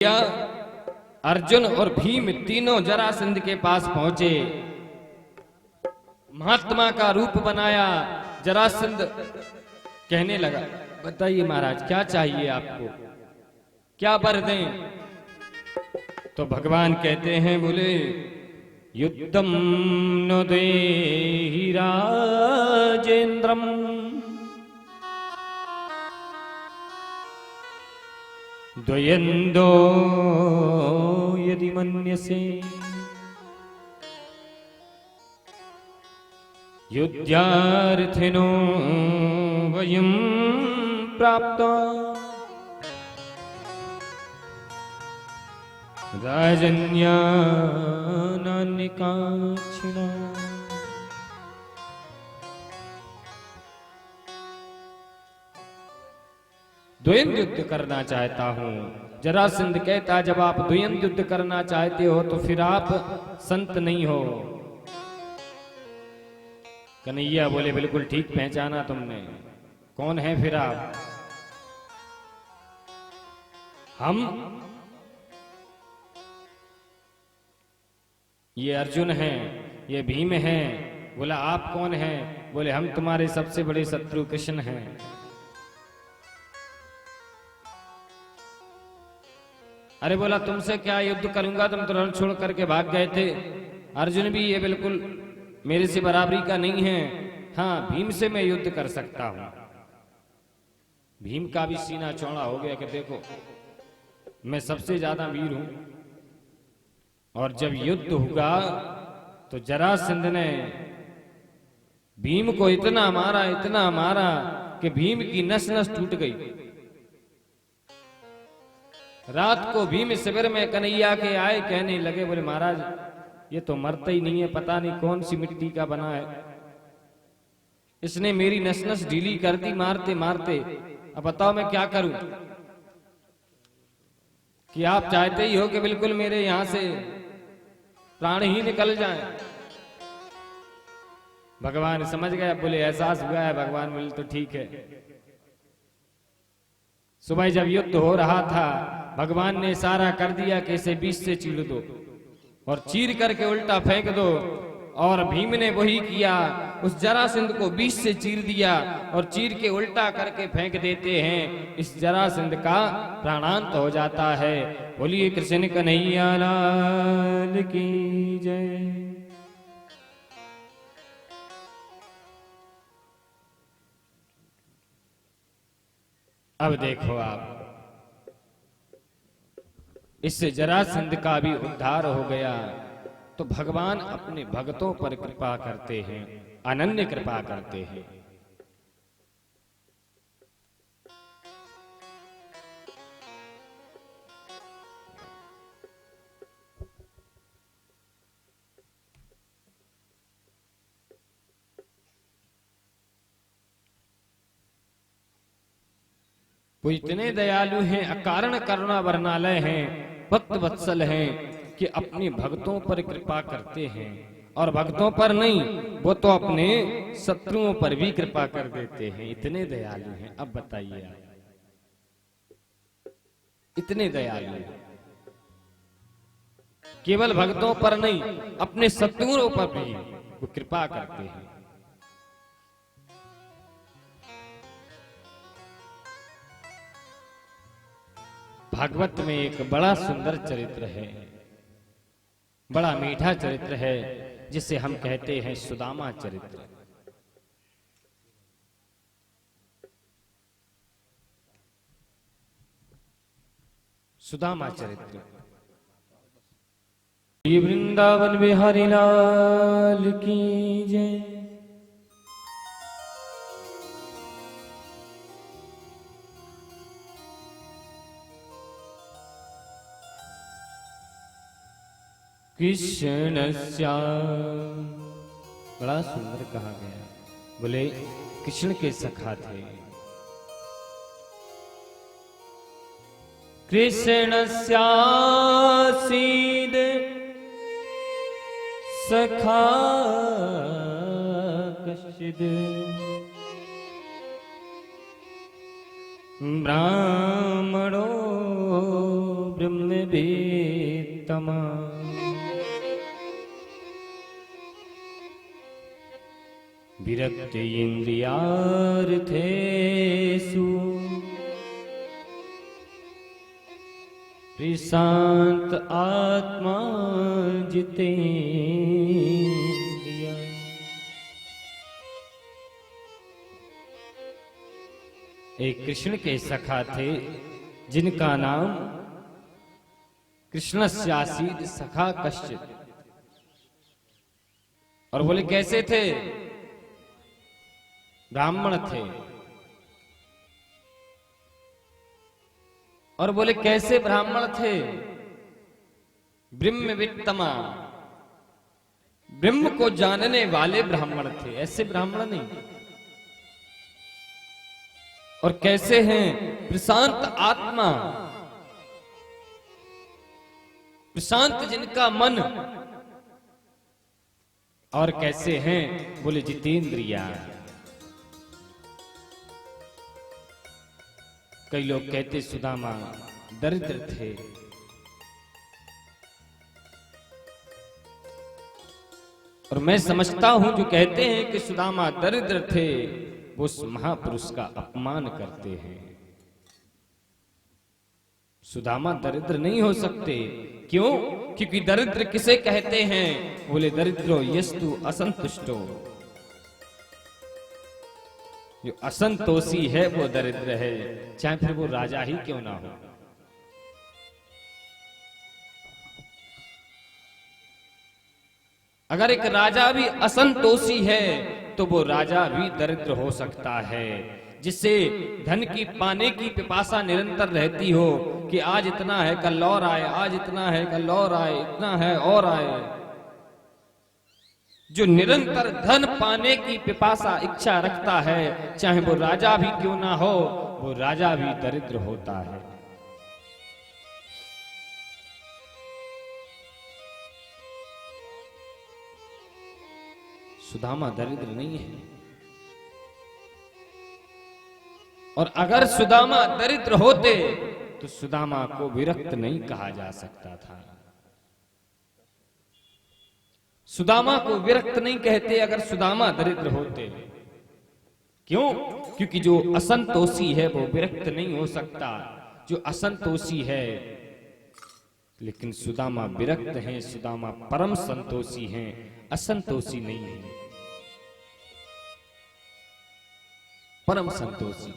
या अर्जुन और भीम तीनों जरासंध के पास पहुंचे। महात्मा का रूप बनाया। जरासंध कहने लगा, बताइए महाराज क्या चाहिए आपको, क्या वर दें? तो भगवान कहते हैं, बोले युद्धम न देहि राजेंद्रम द्वयन्दो यदि मन्यसे युद्धार्थिनो वयं प्राप्ता राजन्यानान्यकाक्षिणा। द्वयं युद्ध करना चाहता हूं। जरासंध कहता, जब आप द्वयं युद्ध करना चाहते हो तो फिर आप संत नहीं हो। कन्हैया बोले, बिल्कुल ठीक पहचाना तुमने, कौन है फिर आप? हम ये अर्जुन हैं, ये भीम हैं। बोला, आप कौन हैं? बोले, हम तुम्हारे सबसे बड़े शत्रु कृष्ण हैं। अरे बोला, तुमसे क्या युद्ध करूंगा, तुम तो रण छोड़ करके भाग गए थे। अर्जुन भी ये बिल्कुल मेरे से बराबरी का नहीं है। हाँ, भीम से मैं युद्ध कर सकता हूं। भीम का भी सीना चौड़ा हो गया कि देखो, मैं सबसे ज्यादा वीर हूं। और जब युद्ध हुआ तो जरासंध ने भीम को इतना मारा कि भीम की नस नस टूट गई। रात को भीम शिविर में कन्हैया के आए, कहने लगे, बोले महाराज ये तो मरता ही नहीं है, पता नहीं कौन सी मिट्टी का बना है, इसने मेरी नस नस ढीली कर दी मारते मारते। अब बताओ मैं क्या करूं? कि आप चाहते ही हो कि बिल्कुल मेरे यहां से प्राण ही निकल जाए। भगवान समझ गए, बोले एहसास हुआ है। भगवान बोले तो ठीक है। सुबह जब युद्ध हो रहा था, भगवान ने इशारा कर दिया कि इसे 20 से चीर दो और चीर करके उल्टा फेंक दो। और भीम ने वही किया, उस जरासंध को 20 से चीर दिया और चीर के उल्टा करके फेंक देते हैं। इस जरासंध का प्राणांत हो जाता है। बोलिए कृष्ण कन्हैया लाल की जय। अब देखो आप, इससे जरासंध का भी उद्धार हो गया। तो भगवान अपने भक्तों पर कृपा करते हैं, अनन्य कृपा करते हैं। वो इतने दयालु हैं, अकारण करुणा वर्णालय हैं, भक्त वत्सल हैं कि अपने भक्तों पर कृपा करते हैं। और भक्तों पर नहीं, वो तो अपने शत्रुओं पर भी कृपा कर देते हैं। इतने दयालु हैं। अब बताइए आप, इतने दयालु हैं। केवल भक्तों पर नहीं, अपने शत्रुओं पर भी वो कृपा करते हैं। भागवत में एक बड़ा सुंदर चरित्र है, बड़ा मीठा चरित्र है, जिसे हम कहते हैं सुदामा चरित्र। सुदामा चरित्र। वृंदावन बिहारी लाल की जय। कृष्णस्या, बड़ा सुंदर कहा गया। बोले कृष्ण के सखा थे। कृष्णस्यासीद सखा कश्चिद ब्राह्मणो ब्रह्म बेतमा। विरक्त इंद्रियार्थेषु प्रशांत आत्मा जितेन्द्रिय। एक कृष्ण के सखा थे जिनका नाम कृष्णस्यासीद सखा कश्चित। और बोले कैसे थे? ब्राह्मण थे। और बोले कैसे ब्राह्मण थे? ब्रह्मवित्तमा, ब्रह्म को जानने वाले ब्राह्मण थे, ऐसे ब्राह्मण नहीं। और कैसे हैं? प्रशांत आत्मा, प्रशांत जिनका मन। और कैसे हैं? बोले जितेंद्रिया। कई लोग कहते सुदामा दरिद्र थे। और मैं समझता हूं जो कहते हैं कि सुदामा दरिद्र थे वो उस महापुरुष का अपमान करते हैं। सुदामा दरिद्र नहीं हो सकते। क्यों? क्योंकि दरिद्र किसे कहते हैं? बोले दरिद्रो यस्तु असंतुष्टो। जो असंतोषी है वो दरिद्र है, चाहे फिर वो राजा ही क्यों ना हो। अगर एक राजा भी असंतोषी है तो वो राजा भी दरिद्र हो सकता है। जिससे धन की पाने की पिपासा निरंतर रहती हो कि आज इतना है कल और आए, आज इतना है कल और आए, इतना है और आए। जो निरंतर धन पाने की पिपासा इच्छा रखता है, चाहे वो राजा भी क्यों ना हो, वो राजा भी दरिद्र होता है। सुदामा दरिद्र नहीं है। और अगर सुदामा दरिद्र होते तो सुदामा को विरक्त नहीं कहा जा सकता था। सुदामा को विरक्त नहीं कहते अगर सुदामा दरिद्र होते। क्यों? क्योंकि जो असंतोषी है वो विरक्त नहीं हो सकता। जो असंतोषी है, लेकिन सुदामा विरक्त हैं, सुदामा परम संतोषी हैं, असंतोषी नहीं है, परम संतोषी।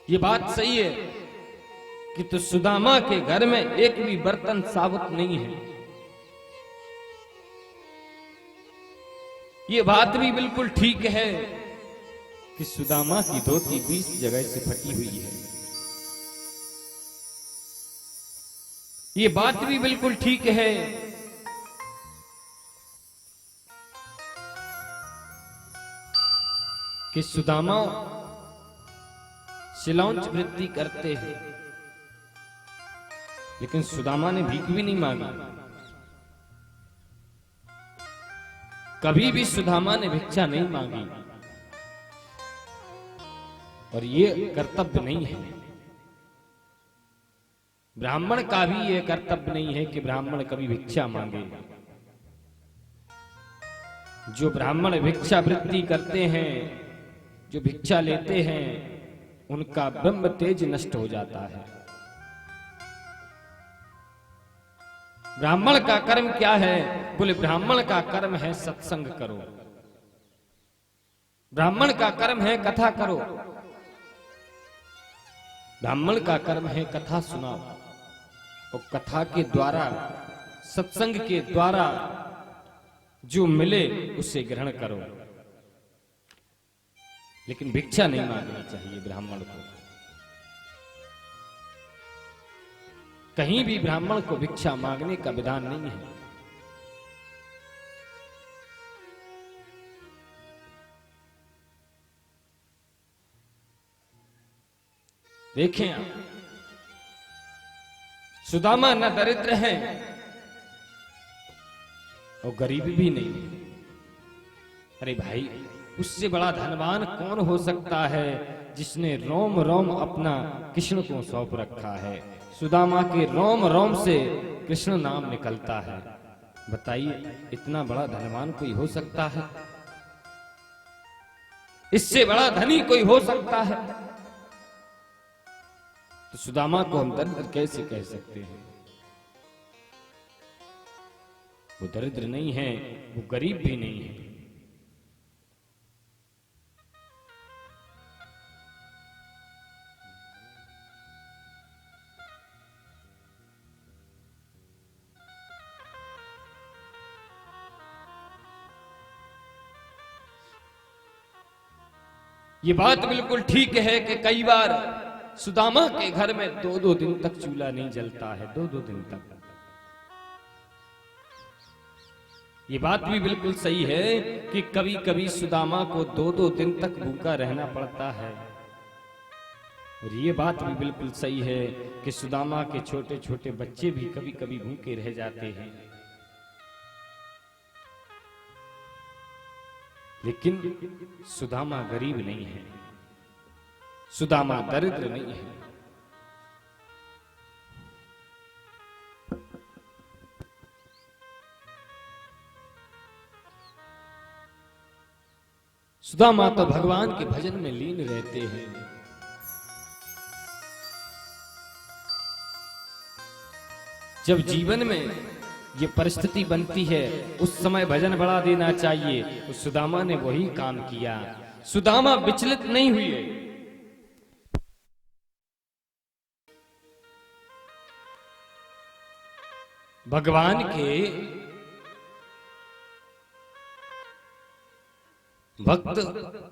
ये बात सही है कि तो सुदामा के घर में एक भी बर्तन साबुत नहीं है। ये बात भी बिल्कुल ठीक है कि सुदामा की धोती 20 जगह से फटी हुई है। ये बात भी बिल्कुल ठीक है कि सुदामा शिलौंच वृत्ति करते हैं, लेकिन सुदामा ने भीख भी नहीं मांगी। कभी भी सुदामा ने भिक्षा नहीं मांगी। और ये कर्तव्य नहीं है। ब्राह्मण का भी ये कर्तव्य नहीं है कि ब्राह्मण कभी भिक्षा मांगे। जो ब्राह्मण भिक्षा वृत्ति करते हैं, जो भिक्षा लेते हैं, उनका ब्रह्म तेज नष्ट हो जाता है। ब्राह्मण का कर्म क्या है? बोले ब्राह्मण का कर्म है सत्संग करो, ब्राह्मण का कर्म है कथा करो, ब्राह्मण का कर्म है कथा सुनाओ। और कथा के द्वारा, सत्संग के द्वारा जो मिले उसे ग्रहण करो। लेकिन भिक्षा नहीं मांगनी चाहिए ब्राह्मण को। कहीं भी ब्राह्मण को भिक्षा मांगने का विधान नहीं है। देखें आप, सुदामा न दरिद्र है और गरीब भी नहीं है। अरे भाई, उससे बड़ा धनवान कौन हो सकता है जिसने रोम रोम अपना कृष्ण को सौंप रखा है। सुदामा के रोम रोम से कृष्ण नाम निकलता है। बताइए इतना बड़ा धनवान कोई हो सकता है? इससे बड़ा धनी कोई हो सकता है? तो सुदामा को हम दरिद्र कैसे कह सकते हैं? वो दरिद्र नहीं है, वो गरीब भी नहीं है। ये बात बिल्कुल ठीक है कि कई बार सुदामा के घर में 2-2 दिन तक चूल्हा नहीं जलता है, 2-2 दिन तक। ये बात भी बिल्कुल सही है कि कभी कभी सुदामा को 2-2 दिन तक भूखा रहना पड़ता है। और ये बात भी बिल्कुल सही है कि सुदामा के छोटे छोटे बच्चे भी कभी कभी भूखे रह जाते हैं। लेकिन सुदामा गरीब नहीं है, सुदामा दरिद्र नहीं है। सुदामा तो भगवान के भजन में लीन रहते हैं। जब जीवन में ये परिस्थिति बनती है उस समय भजन बढ़ा देना चाहिए, तो सुदामा ने वही काम किया। सुदामा विचलित नहीं हुए। भगवान के भक्त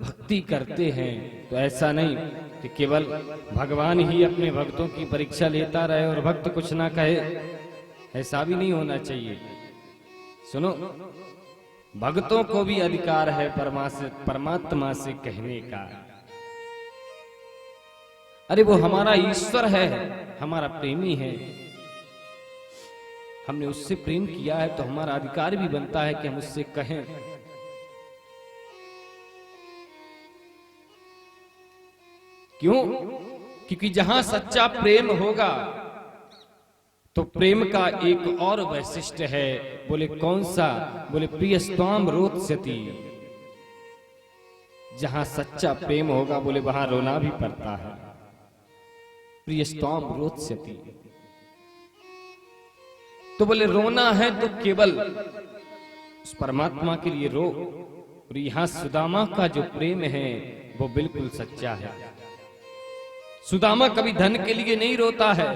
भक्ति करते हैं तो ऐसा नहीं कि केवल भगवान ही अपने भक्तों की परीक्षा लेता रहे और भक्त कुछ ना कहे, ऐसा भी नहीं होना चाहिए। सुनो, भक्तों को भी अधिकार है परमात्मा से कहने का, अरे वो हमारा ईश्वर है, हमारा प्रेमी है, हमने उससे प्रेम किया है तो हमारा अधिकार भी बनता है कि हम उससे कहें। क्यों? क्योंकि जहां सच्चा प्रेम होगा तो प्रेम का एक और वैशिष्ट्य है। बोले कौन सा? बोले प्रियस्त्वाम रोत्स्यति। जहां सच्चा प्रेम होगा बोले वहां रोना भी पड़ता है। प्रियस्त्वाम रोत्स्यति, तो बोले रोना है तो केवल उस परमात्मा के लिए रो। और यहां सुदामा का जो प्रेम है वो बिल्कुल सच्चा है। सुदामा कभी धन के लिए नहीं रोता है,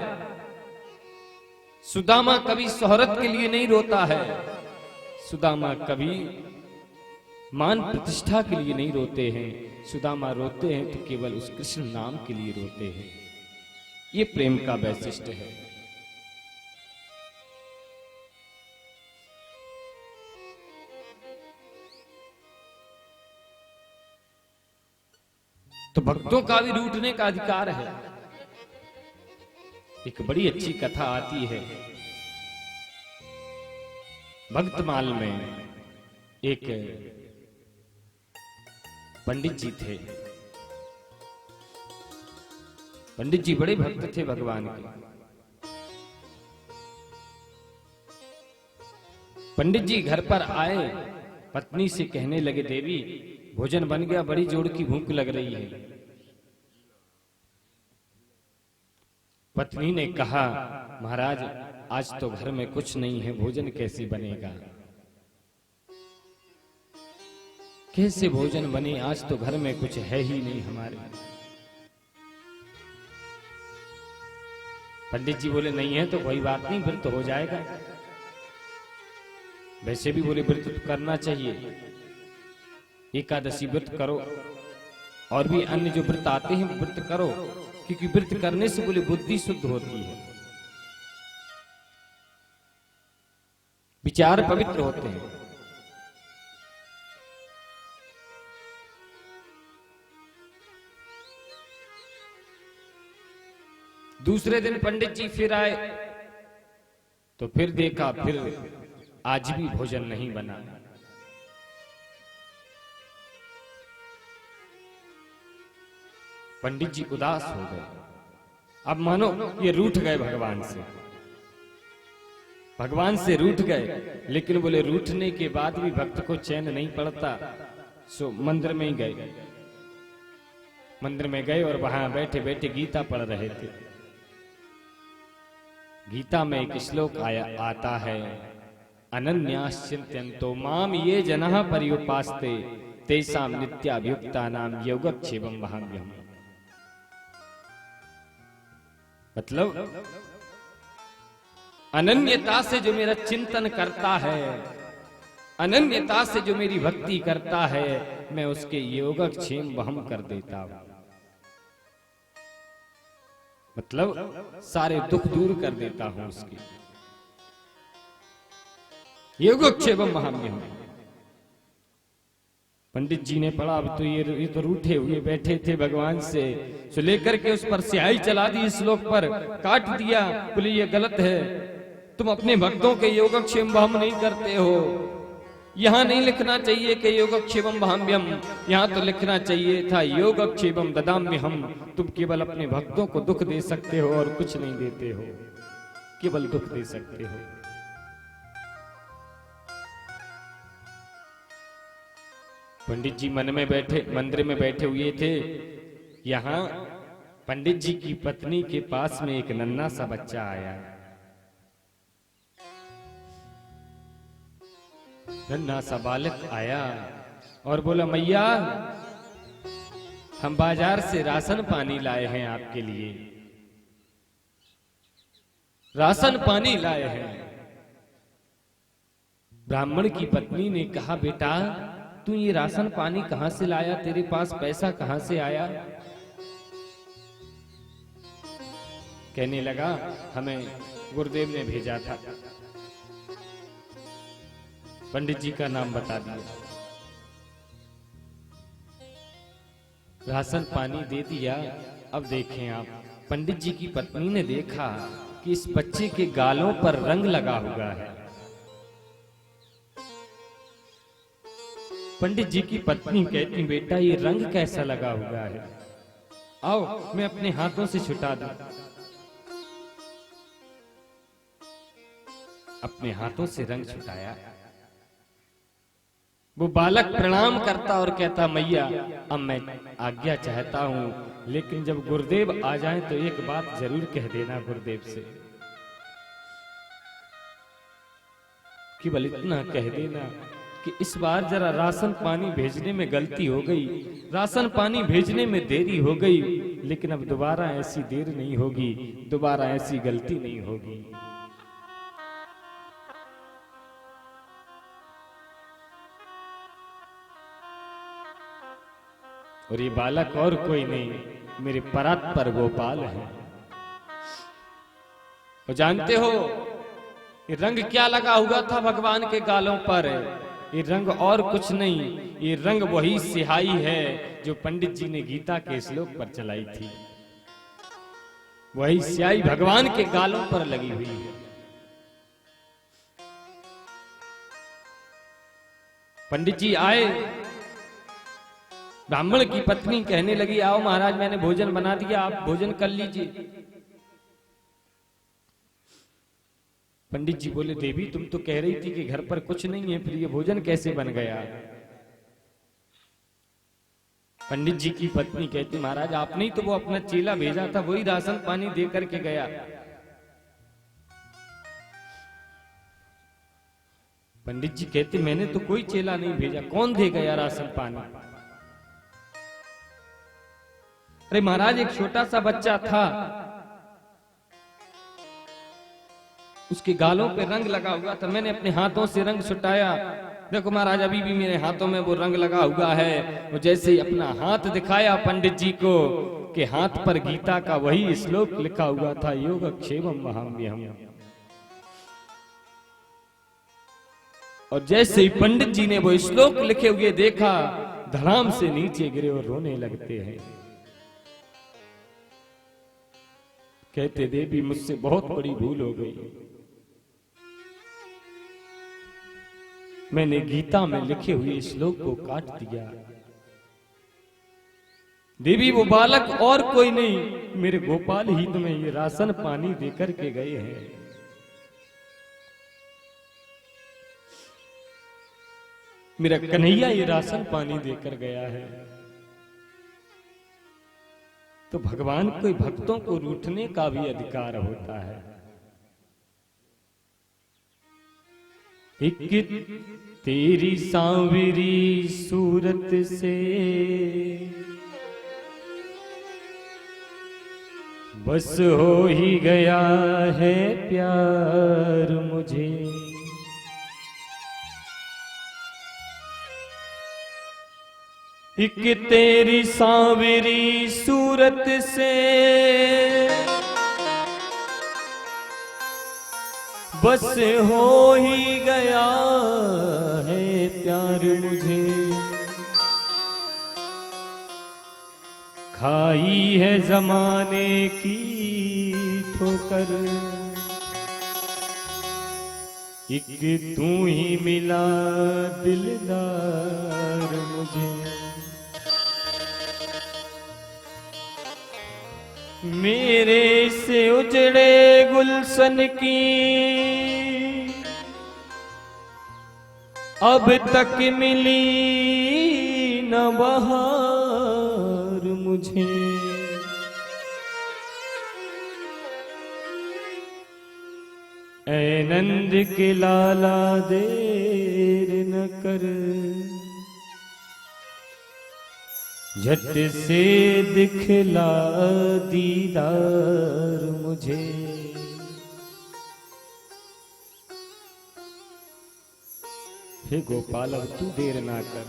सुदामा कभी शोहरत के लिए नहीं रोता है, सुदामा कभी मान प्रतिष्ठा के लिए नहीं रोते हैं। सुदामा रोते हैं तो केवल उस कृष्ण नाम के लिए रोते हैं। ये प्रेम का वैशिष्ट्य है। तो भक्तों का भी रूठने का अधिकार है। एक बड़ी अच्छी कथा आती है। भक्तमाल में एक पंडित जी थे। पंडित जी बड़े भक्त थे भगवान के। पंडित जी घर पर आए, पत्नी से कहने लगे, देवी भोजन बन गया, बड़ी जोर की भूख लग रही है। पत्नी ने कहा, महाराज आज तो घर में कुछ नहीं है, भोजन कैसे बनेगा? कैसे भोजन बने? आज तो घर में कुछ है ही नहीं हमारे। पंडित जी बोले, नहीं है तो कोई बात नहीं, व्रत हो जाएगा। वैसे भी बोले व्रत करना चाहिए, एकादशी व्रत करो, और भी अन्य जो व्रत आते हैं व्रत करो, क्योंकि व्रत करने से बोले बुद्धि शुद्ध होती है, विचार पवित्र होते हैं। दूसरे दिन पंडित जी फिर आए तो फिर देखा, फिर आज भी भोजन नहीं बना। पंडित जी उदास हो गए। अब मानो ये रूठ गए भगवान से रूठ गए। लेकिन बोले रूठने के बाद भी भक्त को चैन नहीं पड़ता, सो मंदिर में ही गए। मंदिर में गए और वहां बैठे बैठे गीता पढ़ रहे थे। गीता में एक श्लोक आता है, अनन्याश्चिंत्यन्तो माम ये जनः पर्युपास्ते तेषां नित्याभियुक्तानां योगक्षेमं वहाम्यहम्। मतलब अनन्यता से जो मेरा चिंतन करता है, अनन्यता से जो मेरी भक्ति करता है, मैं उसके योगक्षेम वहम कर देता हूं। मतलब सारे दुख दूर कर देता हूं उसके। योगक्षेमम वहाम्यहम्। पंडित जी ने पढ़ा, अब तो ये तो रूठे हुए बैठे थे भगवान से, सो लेकर के उस पर स्याही चला दी, श्लोक पर काट दिया। बोले ये गलत है, तुम अपने भक्तों के योगक्षेम वहम नहीं करते हो। यहां नहीं लिखना चाहिए कि योगक्षेमम वहाम्यहम्, यहां तो लिखना चाहिए था योगक्षेमम ददाम्यहम्। तुम केवल अपने भक्तों को दुख दे सकते हो और कुछ नहीं देते हो, केवल दुख दे सकते हो। पंडित जी मन में बैठे, मंदिर में बैठे हुए थे। यहां पंडित जी की पत्नी के पास में एक नन्हा सा बच्चा आया। नन्हा सा बालक आया और बोला, मैया हम बाजार से राशन पानी लाए हैं आपके लिए, राशन पानी लाए हैं। ब्राह्मण की पत्नी ने कहा, बेटा तू ये राशन पानी कहां से लाया, तेरे पास पैसा कहां से आया? कहने लगा, हमें गुरुदेव ने भेजा था। पंडित जी का नाम बता दिया, राशन पानी दे दिया। अब देखें आप, पंडित जी की पत्नी ने देखा कि इस बच्चे के गालों पर रंग लगा हुआ है। पंडित जी की पत्नी कहती, बेटा ये रंग कैसा लगा हुआ है, आओ मैं अपने हाथों से छुटा दूं। अपने हाथों से रंग छुटाया। वो बालक प्रणाम करता और कहता, मैया अब मैं आज्ञा चाहता हूं, लेकिन जब गुरुदेव आ जाएं तो एक बात जरूर कह देना गुरुदेव से, केवल इतना कह देना कि इस बार जरा राशन पानी भेजने में गलती हो गई, राशन पानी भेजने में देरी हो गई, लेकिन अब दोबारा ऐसी देर नहीं होगी, दोबारा ऐसी गलती नहीं होगी। और ये बालक और कोई नहीं, मेरे परात्पर गोपाल है। और जानते हो ये रंग क्या लगा हुआ था भगवान के गालों पर? ये रंग और कुछ नहीं, ये रंग वही सिहाई है जो पंडित जी ने गीता के श्लोक पर चलाई थी। वही स्याही भगवान के गालों पर लगी हुई है। पंडित जी आए, ब्राह्मण की पत्नी कहने लगी, आओ महाराज मैंने भोजन बना दिया, आप भोजन कर लीजिए। पंडित जी बोले, देवी तुम तो कह रही थी कि घर पर कुछ नहीं है, फिर ये भोजन कैसे बन गया? पंडित जी की पत्नी कहती, महाराज आपने ही तो वो अपना चेला भेजा था, वही राशन पानी दे करके गया। पंडित जी कहते, मैंने तो कोई चेला नहीं भेजा, कौन दे गया राशन पानी? अरे महाराज एक छोटा सा बच्चा था, उसके गालों पे रंग लगा हुआ था, मैंने अपने हाथों से रंग छुटाया। देखो महाराज अभी भी मेरे हाथों में वो रंग लगा हुआ है। वो जैसे ही अपना हाथ दिखाया पंडित जी को, के हाथ पर गीता का वही श्लोक लिखा हुआ था, योगक्षेमम वहाम्यहम्। और जैसे ही पंडित जी ने वो श्लोक लिखे हुए देखा, धड़ाम से नीचे गिरे और रोने लगते हैं। कहते, देवी मुझसे बहुत बड़ी भूल हो गई, मैंने गीता में लिखे हुए श्लोक को काट दिया। देवी वो बालक और कोई नहीं, मेरे गोपाल ही तुम्हें ये राशन पानी देकर के गए हैं। मेरा कन्हैया ये राशन पानी देकर गया है। तो भगवान कोई भक्तों को रूठने का भी अधिकार होता है। एक तेरी सांवरी सूरत से बस हो ही गया है प्यार मुझे। एक तेरी सांवरी सूरत से बस हो ही गया है प्यार मुझे। खाई है जमाने की ठोकर, एक तू ही मिला दिलदार मुझे। मेरे से उजड़े गुलशन की अब तक मिली न बहार मुझे। ऐ नंद के लाला देर न कर, झट से दिखला दीदार मुझे। हे गोपाल अब तू देर ना कर,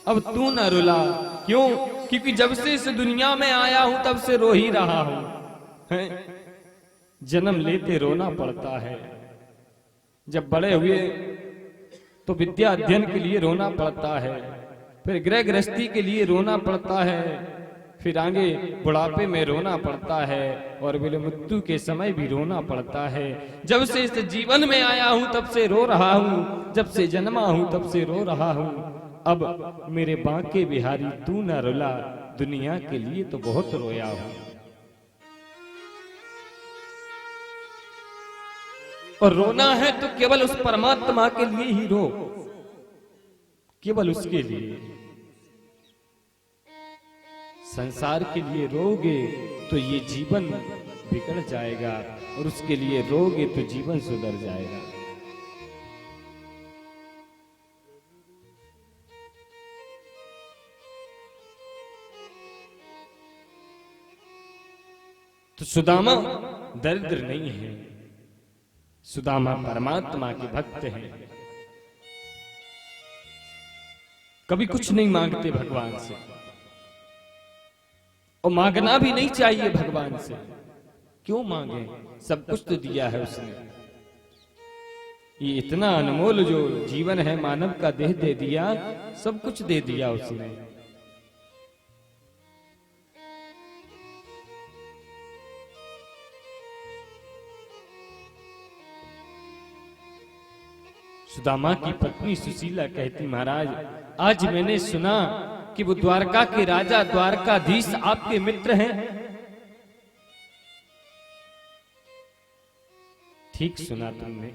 अब तू ना रुला। क्यों? क्योंकि जब से इस दुनिया में आया हूं तब से रो ही रहा हूं। जन्म लेते रोना पड़ता है, जब बड़े हुए तो विद्या अध्ययन के लिए रोना पड़ता है, फिर गृह गृहस्थी के लिए रोना पड़ता है, फिर आगे बुढ़ापे में रोना पड़ता है, और बिल मृत्यु के समय भी रोना पड़ता है। जब से इस जीवन में आया हूं तब से रो रहा हूं, जब से जन्मा हूं तब से रो रहा हूं। अब मेरे बांके बिहारी तू ना रुला, दुनिया के लिए तो बहुत रोया हूं। और रोना है तो केवल उस परमात्मा के लिए ही रो, केवल उसके लिए। संसार के लिए रोगे तो ये जीवन बिगड़ जाएगा, और उसके लिए रोगे तो जीवन सुधर जाएगा। तो सुदामा दरिद्र नहीं है, सुदामा परमात्मा के भक्त हैं। कभी कुछ नहीं मांगते भगवान से, और मांगना भी नहीं चाहिए भगवान से। क्यों मांगे? सब कुछ तो दिया है उसने। ये इतना अनमोल जो जीवन है, मानव का देह दे दिया, सब कुछ दे दिया उसने। सुदामा की पत्नी सुशीला कहती, महाराज आज मैंने सुना कि वो द्वारका के राजा द्वारकाधीश आपके मित्र हैं। ठीक सुना तुमने।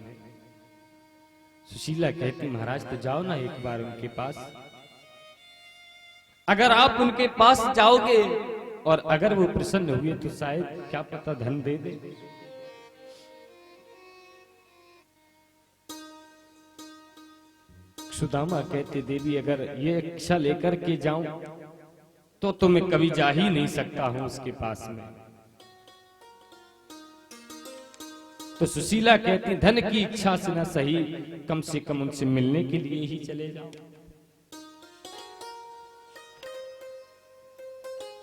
सुशीला कहती, महाराज तो जाओ ना एक बार उनके पास। अगर आप उनके पास जाओगे और अगर वो प्रसन्न हुए तो शायद क्या पता धन दे दे। सुदामा कहते, देवी अगर ये इच्छा लेकर के जाऊं तो मैं कभी जा ही नहीं सकता हूं उसके पास में। तो सुशीला कहती, धन की इच्छा से ना सही, कम से कम उनसे मिलने के लिए ही चले जाओ।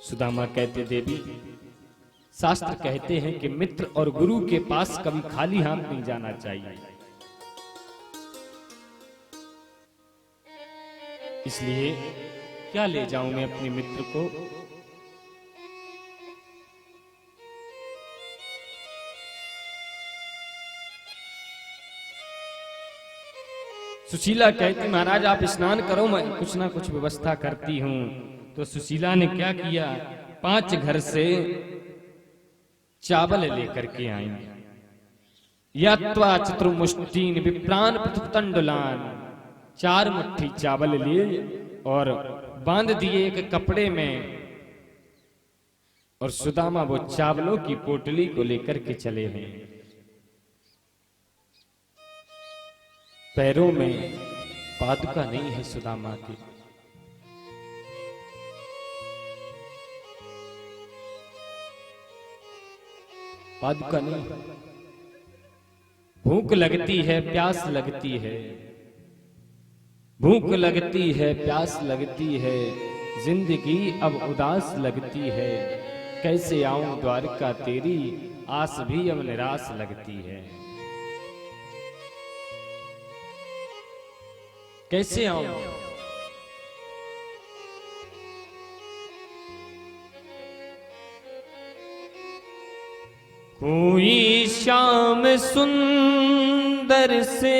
सुदामा कहते, देवी शास्त्र कहते हैं कि मित्र और गुरु के पास कभी खाली हाथ नहीं जाना चाहिए। इसलिए क्या ले जाऊं मैं अपने मित्र को? सुशीला कहती, महाराज आप स्नान करो, मैं कुछ ना कुछ व्यवस्था करती हूं। तो सुशीला ने क्या किया, 5 घर से चावल लेकर के आई। यात्वा चतुर्मुष्टीन विप्रान पृथुतंडुलान, 4 मुट्ठी चावल लिए और बांध दिए एक कपड़े में, और सुदामा वो चावलों की पोटली को लेकर के चले हैं। पैरों में पादुका नहीं है सुदामा की। पादुका नहीं, भूख लगती है, प्यास लगती है, भूख लगती है, प्यास लगती है, जिंदगी अब उदास लगती है, कैसे आऊं द्वारका तेरी, आस भी अब निराश लगती है। कैसे आऊं, कोई शाम सुंदर से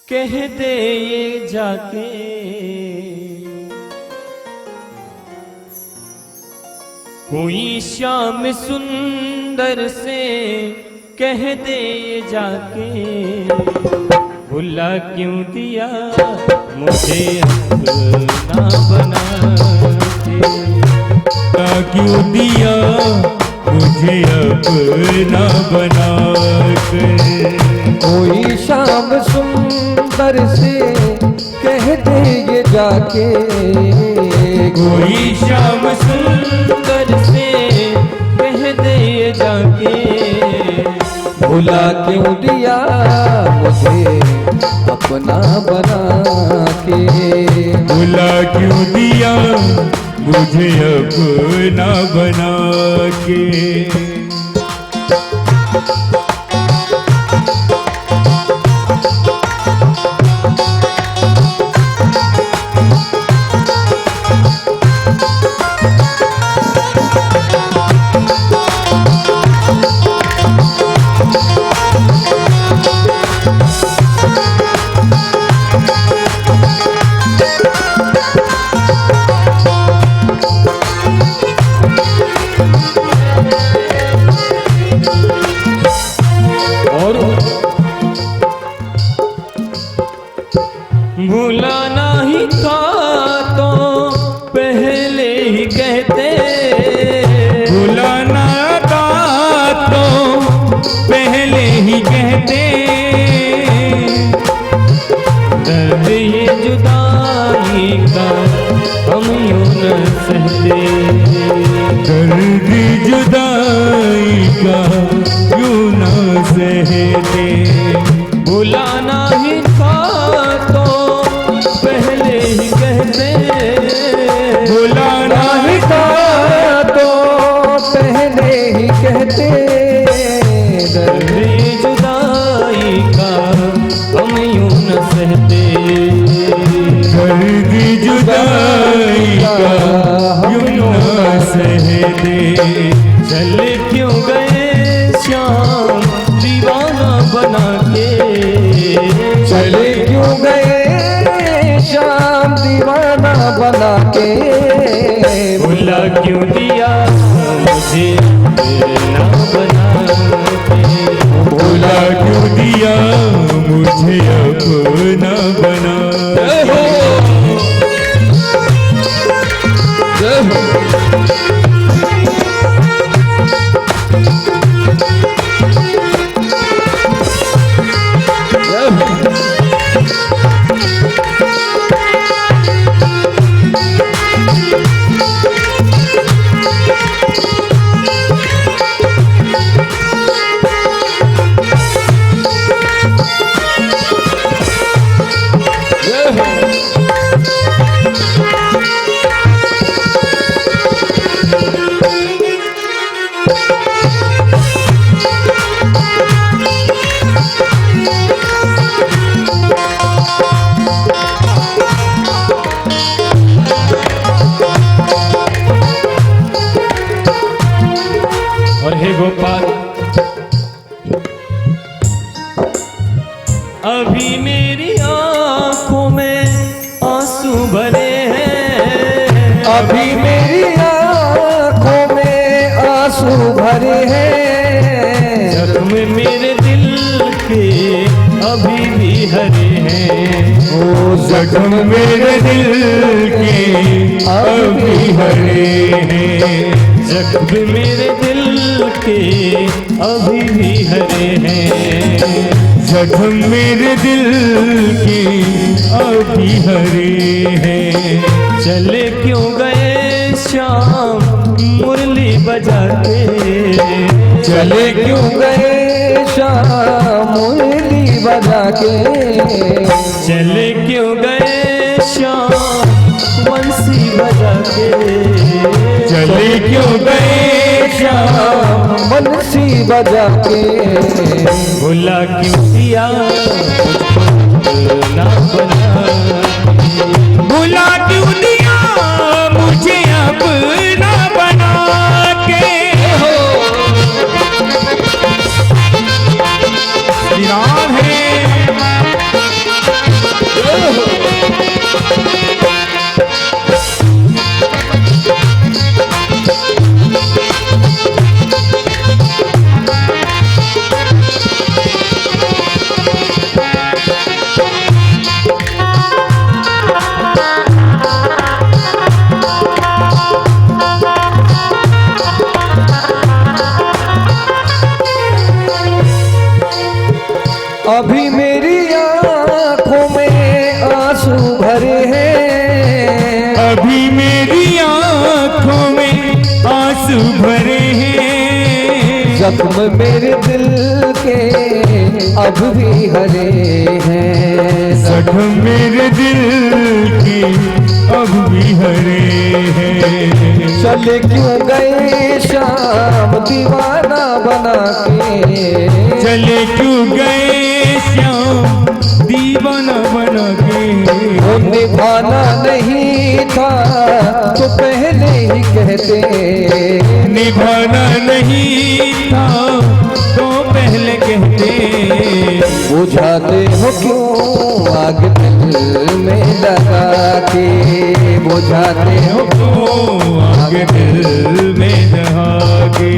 कह दे ये जाके, कोई शाम सुंदर से कह दे ये जाके, भुला क्यों दिया मुझे अपना बना के, भुला क्यों दिया मुझे अपना बना के। कोई शाम सुंदर से कह दे ये जाके, कोई शाम सुंदर से कह दे ये जाके, भुला क्यों दिया मुझे अपना बना के, भुला क्यों दिया मुझे अपना बना के। भुलाना ही था तो पहले ही कहते, भुलाना था तो पहले ही कहते, दर्द ये जुदाई का हम यूं न सहते, दर्द जुदाई का यूं न सहते। भुलाना ही था तो पहले ही कहते, भुलाना ही था तो पहले ही कहते, दर्द ये जुदाई का हम यूं न सहते, दर्द जुदाई का यूं न सहते। चल क्यों गए श्याम दीवाना बना के, चले क्यों गए शाम दीवाना बना के, भुला क्यों दिया मुझे अपना बना के, भुला क्यों दिया मुझे अपना बना के। अभी मेरी आंखों में आंसू भरे हैं, जख्म मेरे दिल के अभी भी हरे हैं। ओ जख्म मेरे दिल के अभी हरे हैं। जख्म मेरे दिल के अभी भी हरे हैं। जख्म मेरे दिल के अभी हरे हैं। चले क्यों गए श्याम मुरली बजा के, चले क्यों गए शाम मुरली बजा के, चले क्यों गए श्याम बंसी बजा के, चले क्यों गए श्याम बंसी बजा के, भुला क्यों दिया मुझको ना बना, भुला क्यों दिया मुझे अपना बना के। श्री राम है। अभी मेरी आंखों में आंसू भरे हैं, अभी मेरी आंखों में आंसू भरे हैं। जख्म मेरे दिल के अब भी हरे हैं, जख्म मेरे दिल के अब भी हरे हैं। चले क्यों गए शाम दीवाना बना के, चले क्यों गए श्याम दीवाना बना के, वो निभाना नहीं था तो पहले ही कहते, निभाना नहीं था तो पहले कहते। बुझाते हो क्यों आग दिल में लगा के, बुझाते हो ओ आगे दिल में जहा के,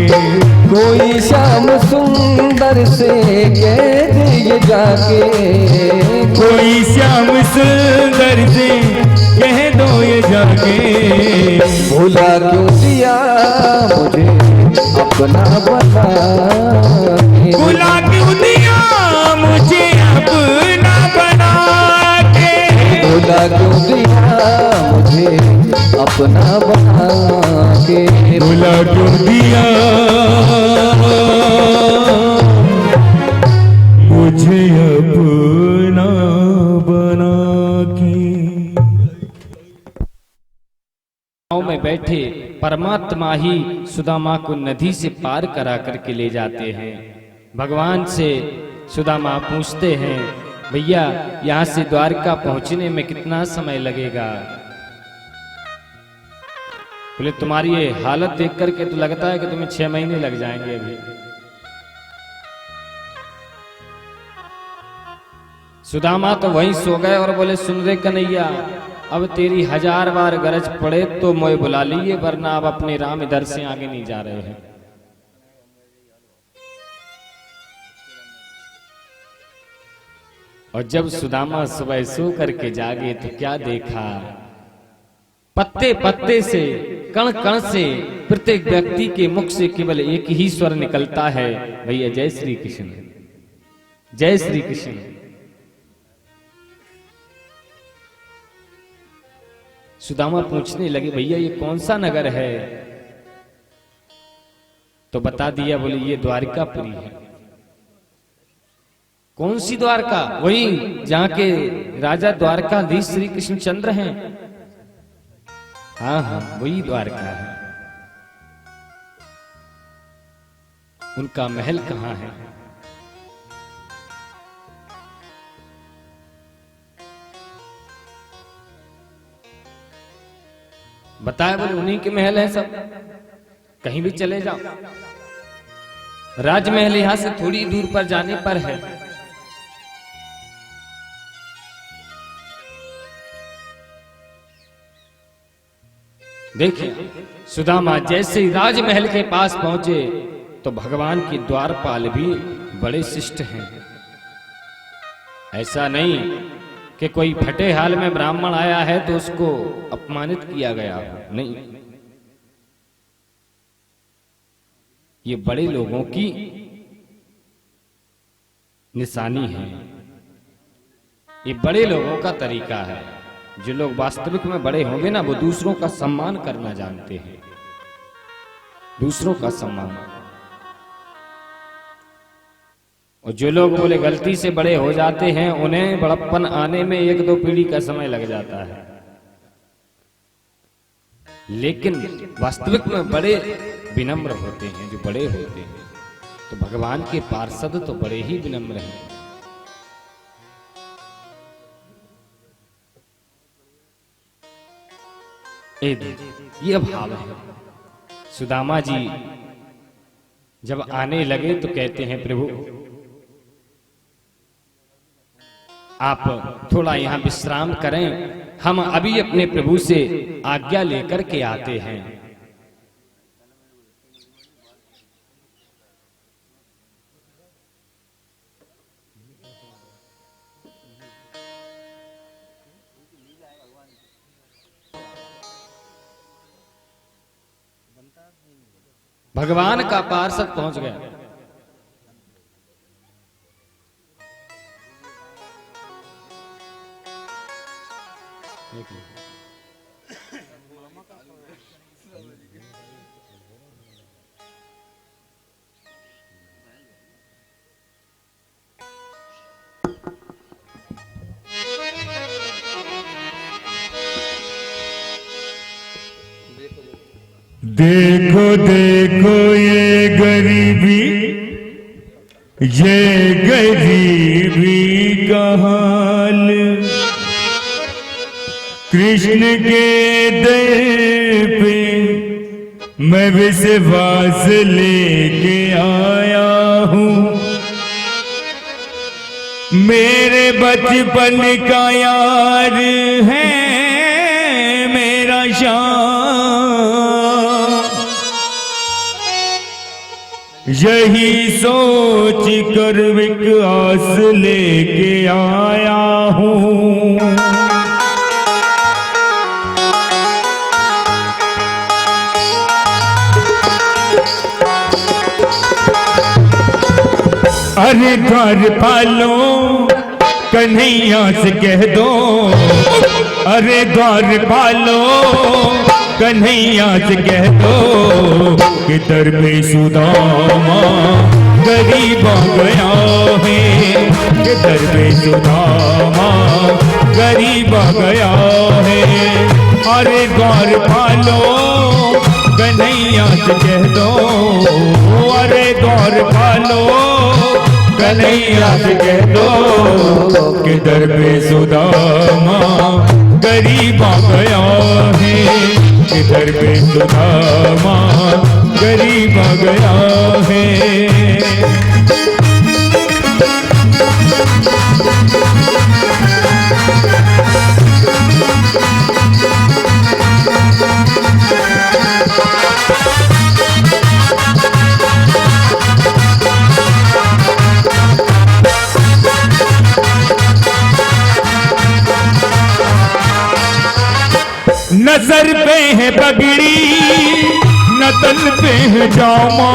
कोई शाम सुंदर से कह दे ये जाके, कोई श्याम सुंदर से कह दो ये जाके। भूला क्यों दिया मुझे अपना बना के, भुला क्यों दिया मुझे अपना बना के, भूला क्यों दिया मुझे अपना बना के, भुला क्यों दिया मुझे अपना बना के। गांव में बैठे परमात्मा ही सुदामा को नदी से पार करा करके ले जाते हैं। भगवान से सुदामा पूछते हैं, भैया यहाँ से द्वारका पहुंचने में कितना समय लगेगा? बोले तुम्हारी ये हालत देख करके तो लगता है कि तुम्हें 6 महीने लग जाएंगे अभी। सुदामा तो वहीं सो गए और बोले, सुन रे कन्हैया, अब तेरी 1000 बार गरज पड़े तो मोए बुला लिए, वरना अब अपने राम इधर से आगे नहीं जा रहे हैं। और जब सुदामा सुबह सो करके जागे तो क्या देखा, पत्ते पत्ते से, कण कण से प्रत्येक व्यक्ति के मुख से केवल एक ही स्वर निकलता है, भैया जय श्री कृष्ण, जय श्री कृष्ण। सुदामा पूछने लगे, भैया ये कौन सा नगर है? तो बता दिया, बोले ये द्वारकापुरी है। कौन सी द्वारका? वही जहां के राजा द्वारकाधीश श्री कृष्णचंद्र हैं। हाँ हाँ वही द्वारका है। उनका महल कहाँ है? बताया, बोले उन्हीं के महल है सब, कहीं भी चले जाओ। राजमहल यहां से थोड़ी दूर पर जाने पर है। देखिए सुदामा जैसे ही राजमहल के पास पहुंचे तो भगवान के द्वारपाल भी बड़े शिष्ट हैं। ऐसा नहीं कि कोई फटे हाल में ब्राह्मण आया है तो उसको अपमानित किया गया हो, नहीं। ये बड़े लोगों की निशानी है, ये बड़े लोगों का तरीका है। जो लोग वास्तविक में बड़े होंगे ना, वो दूसरों का सम्मान करना जानते हैं, दूसरों का सम्मान। और जो लोग बोले गलती से बड़े हो जाते हैं, उन्हें बड़प्पन आने में 1-2 पीढ़ी का समय लग जाता है। लेकिन वास्तविक में बड़े विनम्र होते हैं, जो बड़े होते हैं। तो भगवान के पार्षद तो बड़े ही विनम्र हैं। ये भाव है। सुदामा जी जब आने लगे तो कहते हैं, प्रभु आप थोड़ा यहां विश्राम करें, हम अभी अपने प्रभु से आज्ञा लेकर के आते हैं। भगवान का पार्षद पहुंच गया। देखो देखो ये गरीबी का हाल, कृष्ण के दर पे मैं विश्वास लेके आया हूँ। मेरे बचपन का यार है मेरा श्याम, यही सोच कर विकास लेके आया हूँ। अरे घर पालो कन्हैया से कह दो, अरे घर पालो कन्हैया से कह दो कि दर पे सुदामा गरीब आ गया है, कि दर पे सुदामा गरीब आ गया है। अरे द्वार पालो कन्हैया से कह दो, अरे द्वार पालो कन्हैया से कह दो कि दर पे सुदामा गरीब आ गया है, कि दर पे सुदामा गरीब आ गया है। नजर पे है पगड़ी न तन पे है जामा,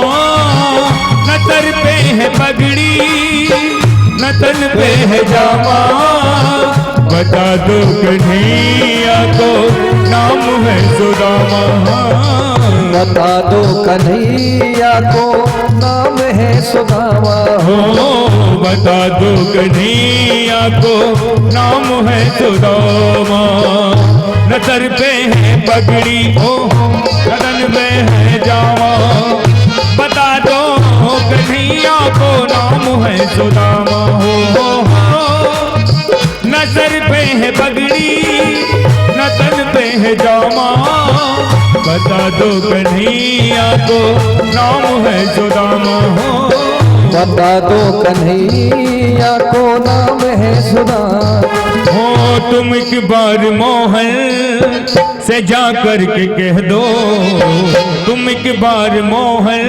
नजर पे है पगड़ी न तन पे है जामा। बता दो कन्हैया को नाम है सुदामा, बता दो कन्हैया को नाम है सुदामा। हो बता दो कन्हैया को नाम है सुदामा। नजर पे है पगड़ी हो गगन में है जामा, बता दो कन्हैया को नाम है सुदामा। हो नजर पे है पगड़ी नतन पे है जामा, बता दो कन्हैया को नाम है सुदामा। हो बता दो कन्हैया को नाम है सुदामा। हो तुम एक बार मोहन से जा कर के कह दो, तुम एक बार मोहन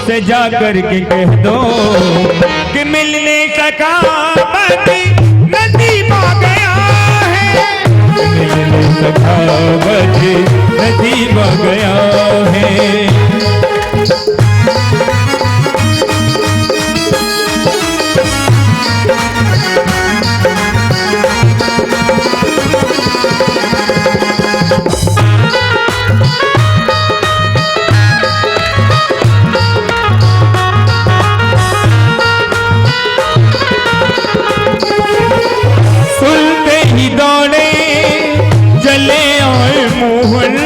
से जा कर के कह दो कि मिलने का काबत नसीब आ गया है, मिलने का काबत नसीब आ गया है। सुनते ही दौड़े चले आए मोहन,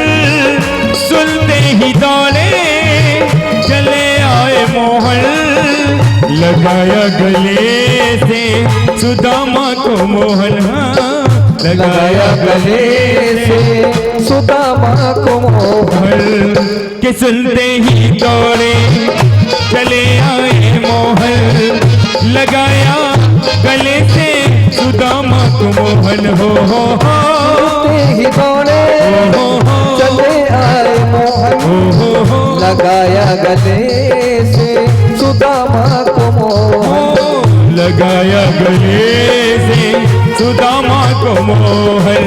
सुनते ही दौड़े चले आए मोहन, लगाया गले से सुदामा को मोहन, लगाया गले से सुदामा को मोहन। के सुनते ही दौड़े चले आए मोहन, लगाया गले से सुदामा को मोहन। हो सुनते ही दौड़े चले आए मोहन, लगाया गले से सुदामा को मोहन, लगाया गले से सुदामा को मोहन।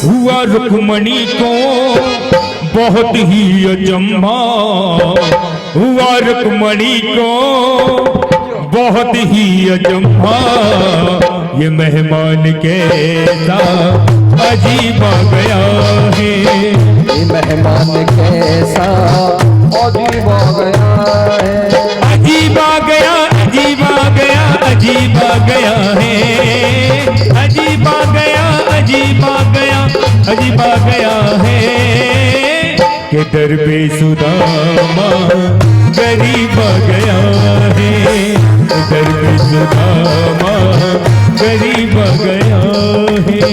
हुआ रुक्मणी को बहुत ही अचंभा, हुआ रुक्मणी को बहुत ही अचंभा, ये मेहमान कैसा अजीब आ गया है, ये मेहमान कैसा अजीब आ गया है, अजीब आ गया, अजीब आ गया, अजीब आ गया है, अजीब आ गया, अजीब आ गया, अजीब आ गया है, के दर पे सुदामा गरीब आ गया है, दर पे सुदामा गरीब आ गया है।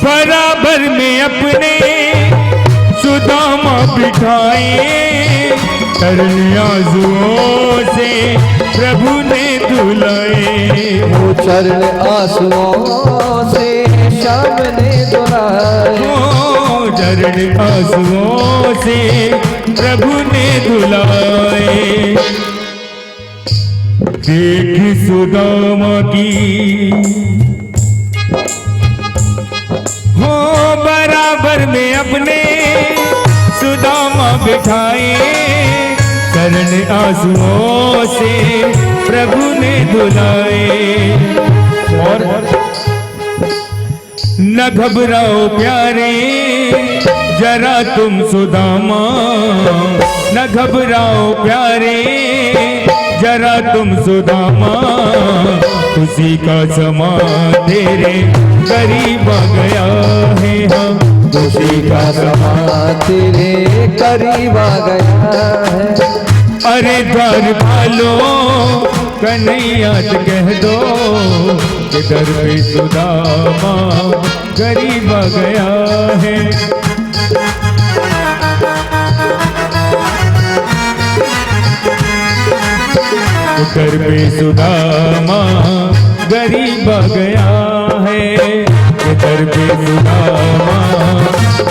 बराबर में अपने सुदामा बिठाए, तरन आंसुओं से प्रभु ने धुलाए, वो चरण आंसुओं से श्याम ने धुलाए, ओ चरण आंसुओं से प्रभु ने धुलाए। देख सुदामा की हो बराबर में अपने सुदामा बिठाए, चरण आंसुओं से प्रभु ने धुलाए। और न घबराओ प्यारे जरा तुम सुदामा, न घबराओ प्यारे जरा तुम सुदामा, उसी का समा तेरे करीब आ गया है, हाँ उसी का समा तेरे करीब आ गया है। अरे द्वार भालो कन्हैया से कह दो कि दर पे सुदामा गरीब आ गया है। दर पे सुदामा गरीब आ गया है, दर पे सुदामा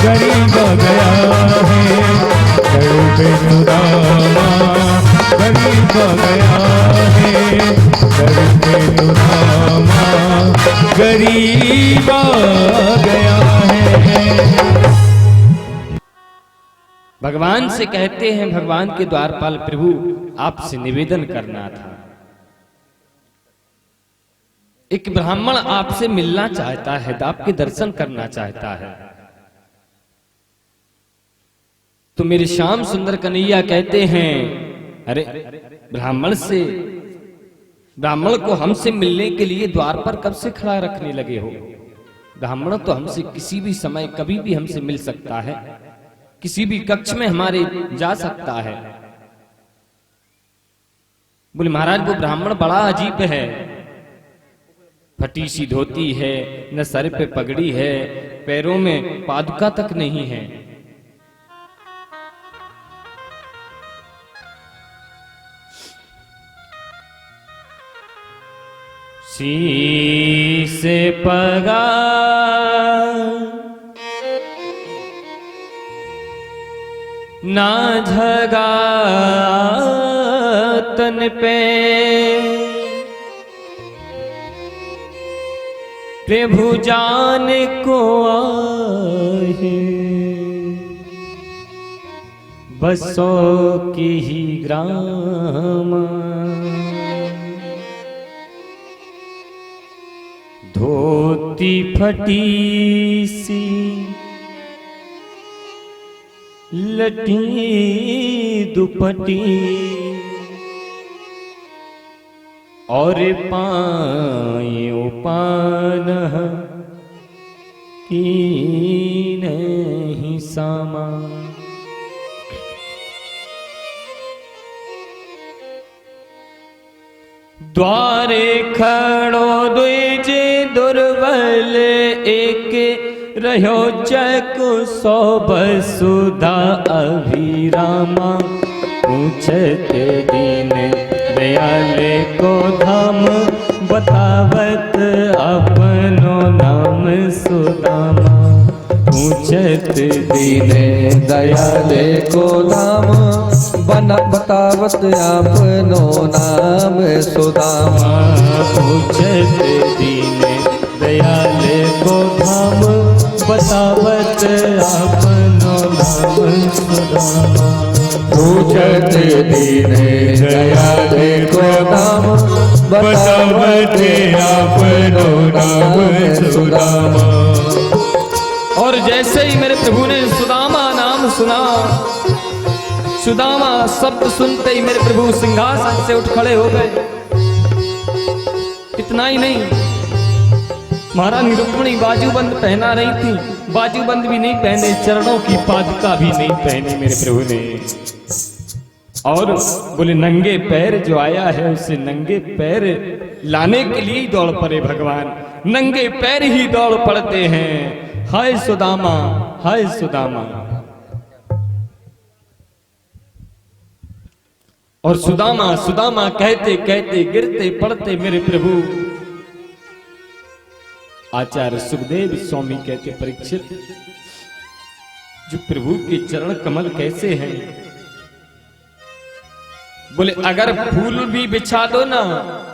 गरीब आ गया है, दर पे सुदामा गरीब आ गया है, दर पे सुदामा गरीब आ गया है। भगवान से कहते हैं, भगवान के द्वारपाल प्रभु आपसे निवेदन करना था। एक ब्राह्मण आपसे मिलना चाहता है, आपके दर्शन करना चाहता है। तो मेरे श्याम सुंदर कन्हैया कहते हैं, अरे ब्राह्मण को हमसे मिलने के लिए द्वार पर कब से खड़ा रखने लगे हो? ब्राह्मण तो हमसे किसी भी समय कभी भी हमसे मिल सकता है, किसी भी कक्ष में हमारे जा सकता है। बोले महाराज वो ब्राह्मण बड़ा अजीब है, फटी सी धोती है, न सर पे पगड़ी है, पैरों में पादुका तक नहीं है। शीश पगा ना झगा तन पे, प्रभु जान को आहे, बसो की ही ग्राम। धोती फटी सी लटी दुपटी, और पायों पान की नहीं सामा। द्वारे खड़ो द्विजे दुर्बल, एक रहो चक सौ बसुधा अभिरामा। पूछते दीन दयाल को धाम, बतावत अपनो नाम सुदामा। पूछत दीन दयाल को धाम, बतावत अपनो नाम सुदामा। पूछत दीन दयाल को धाम, बतावत अपनो नाम सुदामा। पूछत दीन दयाल को धाम, बतावत अपनो नाम सुदामा। और जैसे ही मेरे प्रभु ने सुदामा नाम सुना, सुदामा शब्द सुनते ही मेरे प्रभु सिंहासन से उठ खड़े हो गए। इतना ही नहीं, महारानी रुक्मिणी बाजूबंद पहना रही थी, बाजूबंद भी नहीं पहने, चरणों की पादुका भी नहीं पहनी मेरे प्रभु ने। और बोले नंगे पैर जो आया है उसे नंगे पैर लाने के लिए दौड़ पड़े भगवान, नंगे पैर ही दौड़ पड़ते हैं। हाय सुदामा, हाय सुदामा। और सुदामा सुदामा कहते कहते गिरते पड़ते मेरे प्रभु। आचार्य सुखदेव स्वामी कहते परीक्षित, जो प्रभु के चरण कमल कैसे हैं? बोले अगर फूल भी बिछा दो ना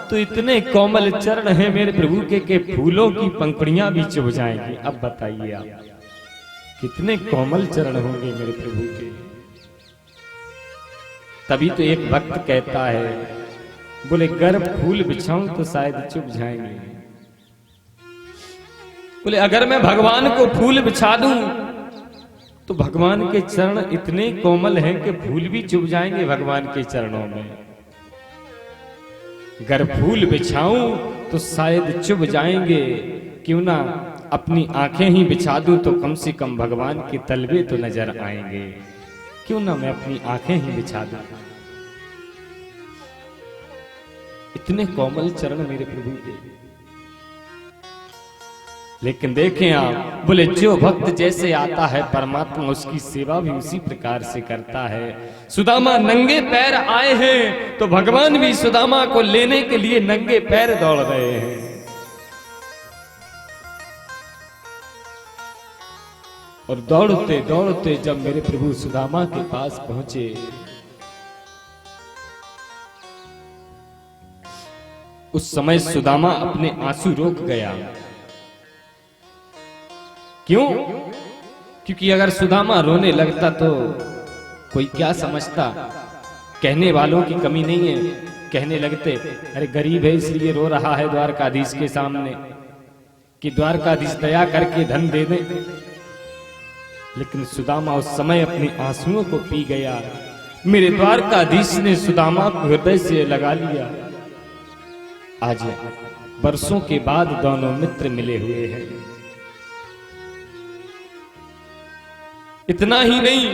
तो इतने कोमल चरण हैं मेरे प्रभु के फूलों की पंखुड़ियां भी चुभ जाएंगी। अब बताइए आप कितने कोमल चरण होंगे मेरे प्रभु के। तभी तो एक भक्त कहता है, बोले गर्भ फूल बिछाऊं तो शायद चुभ जाएंगे। बोले अगर मैं भगवान को फूल बिछा दूं तो भगवान के चरण इतने कोमल हैं कि फूल भी चुभ जाएंगे भगवान के चरणों में। अगर फूल बिछाऊं तो शायद चुभ जाएंगे, क्यों ना अपनी आंखें ही बिछा दूं तो कम से कम भगवान के तलवे तो नजर आएंगे। क्यों ना मैं अपनी आंखें ही बिछा दूं। इतने कोमल चरण मेरे प्रभु के। लेकिन देखें आप, बोले जो भक्त जैसे आता है परमात्मा उसकी सेवा भी उसी प्रकार से करता है। सुदामा नंगे पैर आए हैं तो भगवान भी सुदामा को लेने के लिए नंगे पैर दौड़ रहे हैं। और दौड़ते दौड़ते जब मेरे प्रभु सुदामा के पास पहुंचे, उस समय सुदामा अपने आंसू रोक गया। क्यों? क्योंकि अगर सुदामा रोने लगता तो कोई क्या समझता। कहने वालों की कमी नहीं है, कहने लगते अरे गरीब है इसलिए रो रहा है द्वारकाधीश के सामने, कि द्वारकाधीश दया करके धन दे दे। लेकिन सुदामा उस समय अपने आंसुओं को पी गया। मेरे द्वारकाधीश ने सुदामा को हृदय से लगा लिया। आज वर्षों के बाद दोनों मित्र मिले हुए हैं। इतना ही नहीं,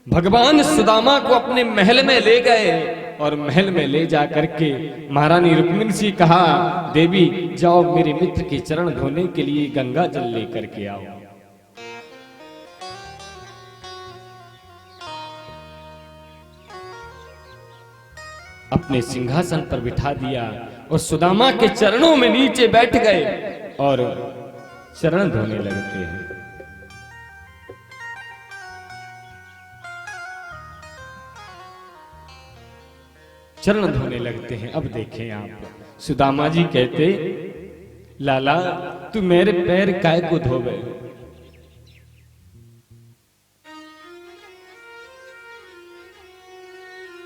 भगवान सुदामा को अपने महल में ले गए और महल में ले जा करके महारानी रुक्मिणी से कहा, देवी जाओ मेरे मित्र के चरण धोने के लिए गंगा जल लेकर के आओ। अपने सिंहासन पर बिठा दिया और सुदामा के चरणों में नीचे बैठ गए और चरण धोने लगते हैं। चरण धोने लगते हैं। अब देखें आप, सुदामा जी कहते, लाला तू मेरे पैर काय को धोवे?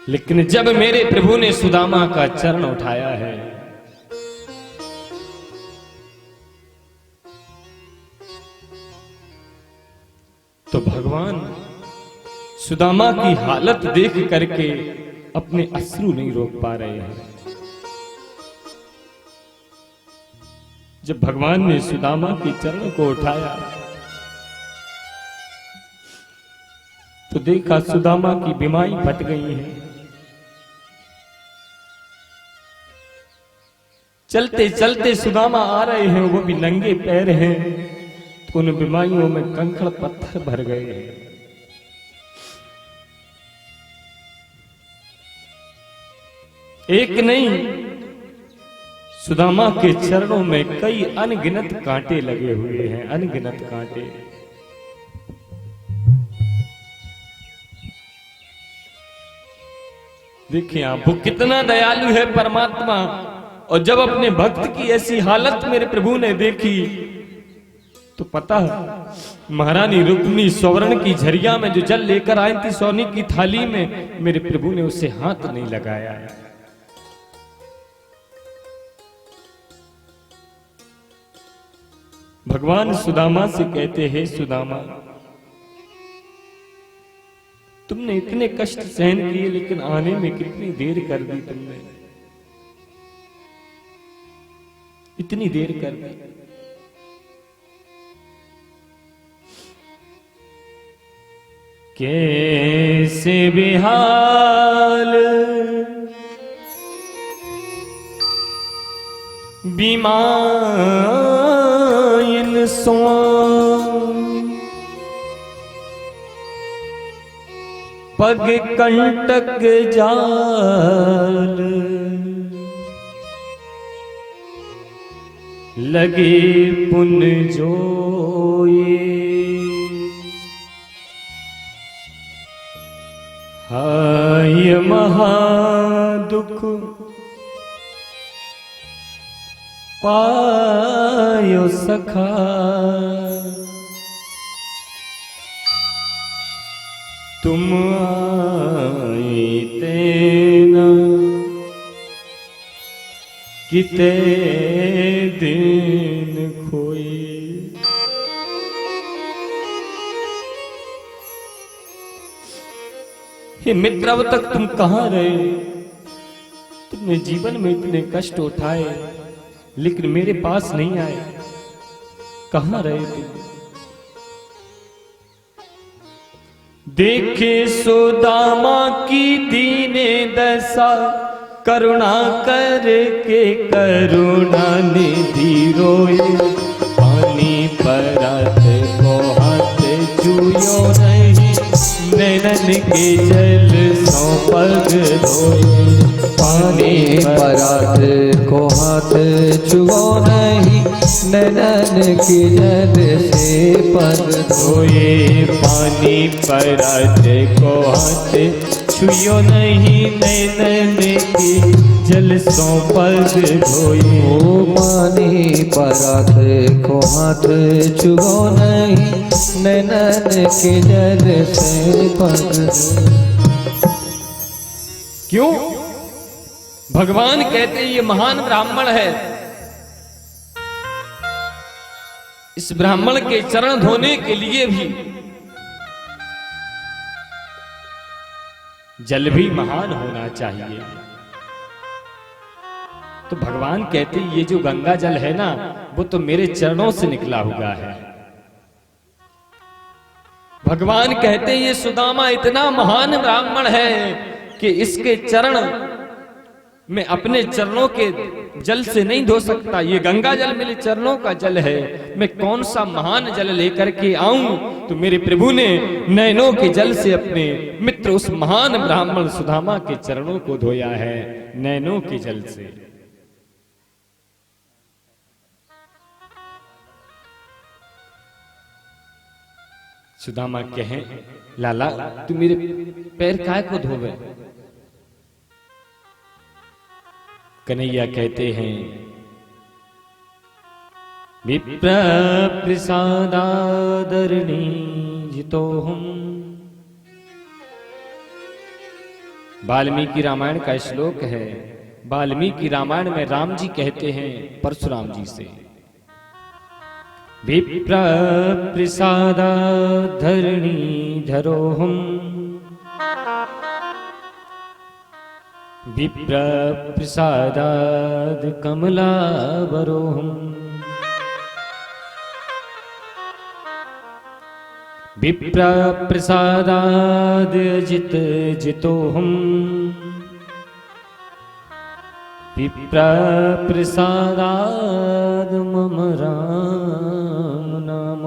लेकिन जब मेरे प्रभु ने सुदामा का चरण उठाया है तो भगवान सुदामा की हालत देख करके अपने अश्रु नहीं रोक पा रहे हैं। जब भगवान ने सुदामा के चरण को उठाया तो देखा सुदामा की बीमारी फट गई है। चलते चलते सुदामा आ रहे हैं, वो भी नंगे पैर हैं, तो उन बीमारियों में कंकड़ पत्थर भर गए हैं। एक नहीं, सुदामा के चरणों में कई अनगिनत कांटे लगे हुए हैं, अनगिनत कांटे। देखिए आप, वो कितना दयालु है परमात्मा। और जब अपने भक्त की ऐसी हालत मेरे प्रभु ने देखी तो पता महारानी रुक्मिणी स्वर्ण की झरिया में जो जल लेकर आई थी सोने की थाली में, मेरे प्रभु ने उसे हाथ नहीं लगाया। भगवान सुदामा से कहते हैं, सुदामा तुमने इतने कष्ट सहन किए लेकिन आने में कितनी देर कर दी तुमने, इतनी देर कर दी। कैसे बेहाल बीमाइन सो पग कंटक जाल लगे पुन जोए हाय महादुख पायो सखा तुम आए तेना किते दिन खोए। हे मित्र, अब तक तुम कहां रहे? तुमने जीवन में इतने कष्ट उठाए लेकिन मेरे पास नहीं आए, कहां रहे तुम? देखे सुदामा की दीने दशा करुणा करके करुणा निधि रोए। पानी परात को हाथ छुयो नहीं, नैनन के जल सौ पग धोए। पानी परात को हाथ छुओ नहीं, नैनन के जल से पग धोए। पानी परात को हाथ छुयो नहीं, नैनन के जल सौ पग धोए। ओ पानी परात को हाथ छुओ नहीं, नैनन के जल से पग धोए। क्यों? भगवान कहते ये महान ब्राह्मण है, इस ब्राह्मण के चरण धोने के लिए भी जल भी महान होना चाहिए। तो भगवान कहते ये जो गंगा जल है ना, वो तो मेरे चरणों से निकला हुआ है। भगवान कहते ये सुदामा इतना महान ब्राह्मण है कि इसके चरण मैं अपने चरणों के जल से नहीं धो सकता। ये गंगा जल मेरे चरणों का जल है, मैं कौन सा महान जल लेकर के आऊं। तो मेरे प्रभु ने नैनों के जल से अपने मित्र उस महान ब्राह्मण सुदामा के चरणों को धोया है, नैनों के जल से। सुदामा कहे, लाला तू मेरे पैर काहे को धोवे। कन्हैया कहते हैं, विप्र प्रसादादरणी जितो हम। वाल्मीकि रामायण का श्लोक है। वाल्मीकि रामायण में राम जी कहते हैं परशुराम जी से, विप्र प्रसादाधरणी धरो हम, विप्र प्रसादाद कमलावरोहम, विप्र प्रसादाद जित जितोहम, विप्र प्रसादाद मम राम नाम।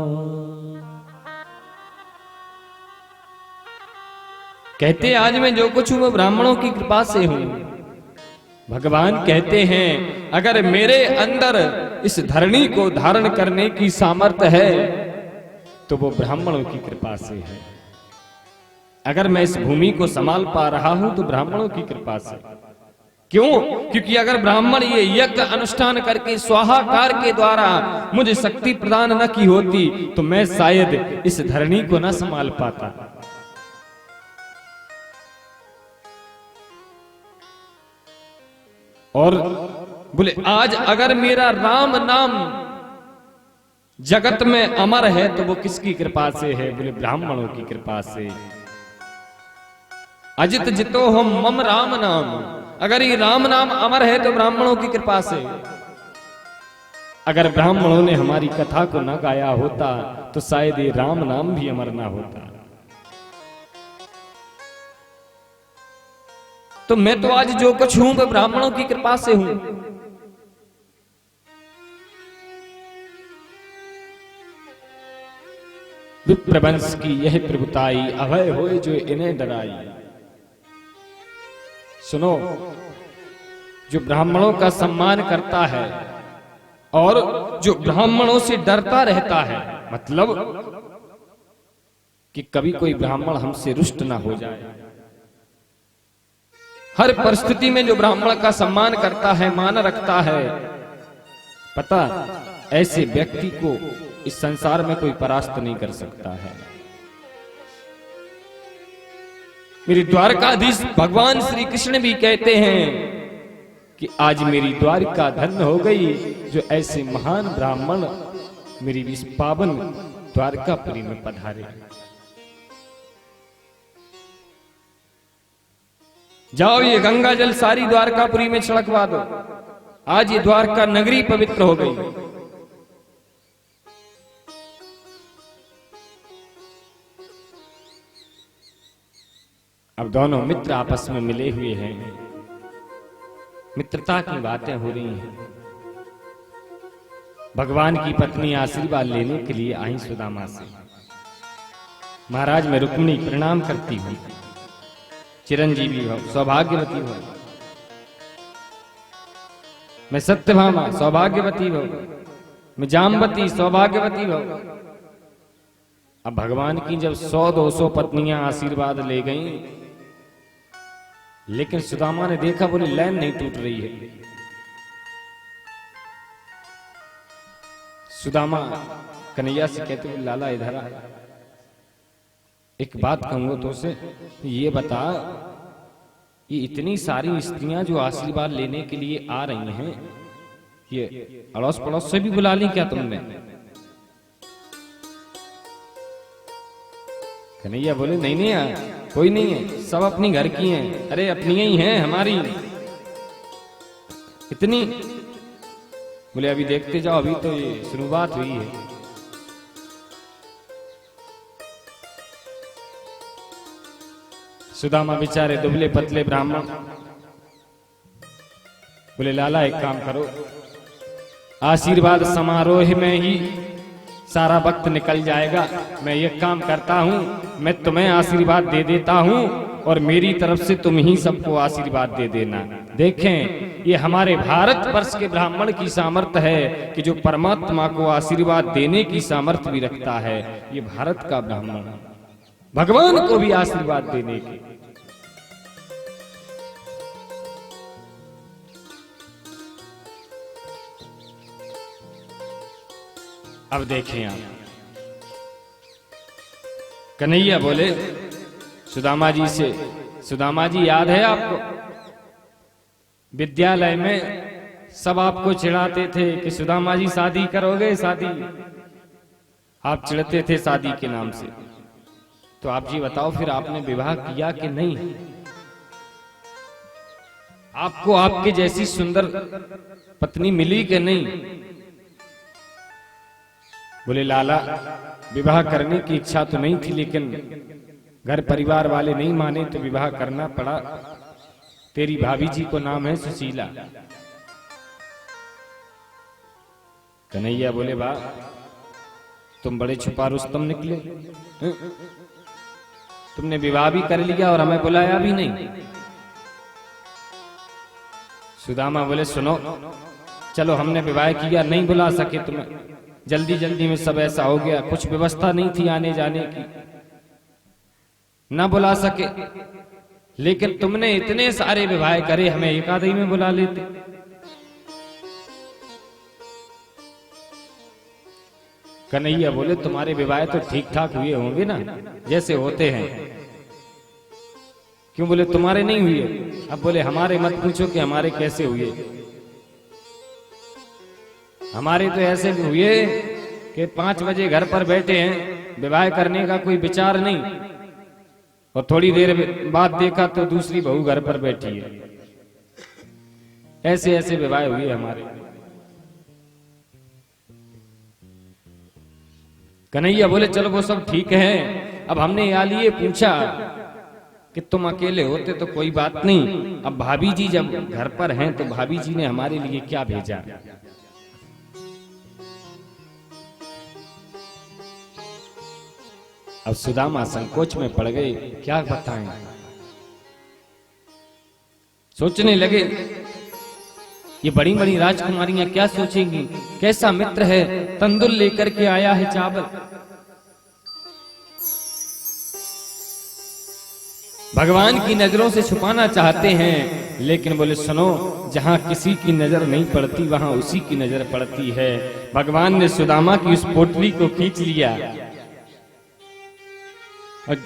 कहते आज मैं जो कुछ हूं वो ब्राह्मणों की कृपा से हूं। भगवान कहते हैं अगर मेरे अंदर इस धरणी को धारण करने की सामर्थ्य है तो वो ब्राह्मणों की कृपा से है। अगर मैं इस भूमि को संभाल पा रहा हूं तो ब्राह्मणों की कृपा से। क्यों? क्योंकि अगर ब्राह्मण ये यज्ञ अनुष्ठान करके स्वाहाकार के द्वारा मुझे शक्ति प्रदान न की होती तो मैं शायद इस धरणी को न संभाल पाता। और बोले आज अगर मेरा राम नाम जगत में अमर है तो वो किसकी कृपा से है? बोले ब्राह्मणों की कृपा से। अजित जितो हम मम राम नाम, अगर ये राम नाम अमर है तो ब्राह्मणों की कृपा से। अगर ब्राह्मणों ने हमारी कथा को न गाया होता तो शायद ये राम नाम भी अमर ना होता। तो मैं तो आज जो कुछ हूं वो ब्राह्मणों की कृपा से हूं। विप्रवंश की यह प्रभुताई, अभय होए जो इन्हें डराई। सुनो, जो ब्राह्मणों का सम्मान करता है और जो ब्राह्मणों से डरता रहता है, मतलब कि कभी कोई ब्राह्मण हमसे रुष्ट ना हो जाए। हर परिस्थिति में जो ब्राह्मण का सम्मान करता है, मान रखता है, पता ऐसे व्यक्ति को इस संसार में कोई परास्त नहीं कर सकता है। मेरी द्वारकाधीश भगवान श्री कृष्ण भी कहते हैं कि आज मेरी द्वारिका धन्य हो गई जो ऐसे महान ब्राह्मण मेरी इस पावन द्वारकापुरी में पधारे। जाओ ये गंगा जल सारी द्वारकापुरी में छिड़कवा दो। आज ये द्वारका नगरी पवित्र हो गई। अब दोनों मित्र आपस में मिले हुए हैं, मित्रता की बातें हो रही हैं। भगवान की पत्नी आशीर्वाद लेने के लिए आई सुदामा से। महाराज मैं रुक्मिणी प्रणाम करती हूं, चिरंजीवी हो, सौभाग्यवती हो। मैं सत्यभामा सौभाग्यवती हो, मैं जामवती सौभाग्यवती हो। अब भगवान की जब 100-200 पत्नियां आशीर्वाद ले गईं, लेकिन सुदामा ने देखा बोली लाइन नहीं टूट रही है। सुदामा कन्हैया से कहते हुए लाला इधर आ, एक बात कहूंगा तो से, ये बता ये इतनी सारी स्त्रियां जो आशीर्वाद लेने के लिए आ रही हैं, ये अड़ोस पड़ोस से भी बुला ली क्या तुमने? कन्हैया बोले नहीं नहीं कोई नहीं है, सब अपनी घर की हैं। अरे अपनी ही हैं हमारी। इतनी? बोले अभी देखते जाओ, अभी तो ये शुरुआत हुई है। सुदामा बेचारे दुबले पतले ब्राह्मण बोले लाला एक काम करो, आशीर्वाद समारोह में ही सारा वक्त निकल जाएगा। मैं ये काम करता हूं, मैं तुम्हें आशीर्वाद दे देता हूं और मेरी तरफ से तुम ही सबको आशीर्वाद दे देना। देखें, ये हमारे भारत वर्ष के ब्राह्मण की सामर्थ्य है कि जो परमात्मा को आशीर्वाद देने की सामर्थ्य भी रखता है। ये भारत का ब्राह्मण भगवान को भी आशीर्वाद देने की। अब देखें आप, कन्हैया बोले सुदामा जी से, सुदामा जी याद है आपको विद्यालय में सब आपको चिढ़ाते थे कि सुदामा जी शादी करोगे, शादी आप चिढ़ते थे शादी के नाम से। तो आप जी बताओ फिर आपने विवाह किया कि नहीं? आपको आपके जैसी सुंदर पत्नी मिली कि नहीं? बोले लाला विवाह करने की इच्छा तो नहीं थी, लेकिन घर परिवार वाले नहीं माने तो विवाह करना पड़ा। तेरी भाभी जी को नाम है सुशीला। कन्हैया बोले वाह, तुम बड़े छुपा रुस्तम निकले, तुमने विवाह भी कर लिया और हमें बुलाया भी नहीं। सुदामा बोले सुनो, चलो हमने विवाह किया, नहीं बुला सके तुम्हें, जल्दी जल्दी में सब ऐसा हो गया, कुछ व्यवस्था नहीं थी आने जाने की, ना बुला सके। लेकिन तुमने इतने सारे विवाह करे, हमें एक आध ही में बुला लेते। कन्हैया बोले तुम्हारे विवाह तो ठीक ठाक हुए होंगे ना, जैसे होते हैं। क्यों? बोले तुम्हारे नहीं हुए। अब बोले हमारे मत पूछो कि हमारे कैसे हुए, हमारे तो ऐसे हुए कि 5 बजे घर पर बैठे हैं, विवाह करने का कोई विचार नहीं, और थोड़ी देर बाद देखा तो दूसरी बहू घर पर बैठी है। ऐसे ऐसे विवाह हुए हमारे। कन्हैया बोले चलो वो सब ठीक है। अब हमने यहाँ लिए पूछा कि तुम अकेले होते तो कोई बात नहीं, अब भाभी जी जब घर पर हैं तो भाभी जी ने हमारे लिए क्या भेजा। अब सुदामा संकोच में पड़ गए, क्या बताएं। सोचने लगे ये बड़ी बड़ी राजकुमारियां क्या सोचेंगी, कैसा मित्र है, तंदुल लेकर के आया है चावल। भगवान की नजरों से छुपाना चाहते हैं, लेकिन बोले सुनो, जहां किसी की नजर नहीं पड़ती वहां उसी की नजर पड़ती है। भगवान ने सुदामा की उस पोटली को खींच लिया, और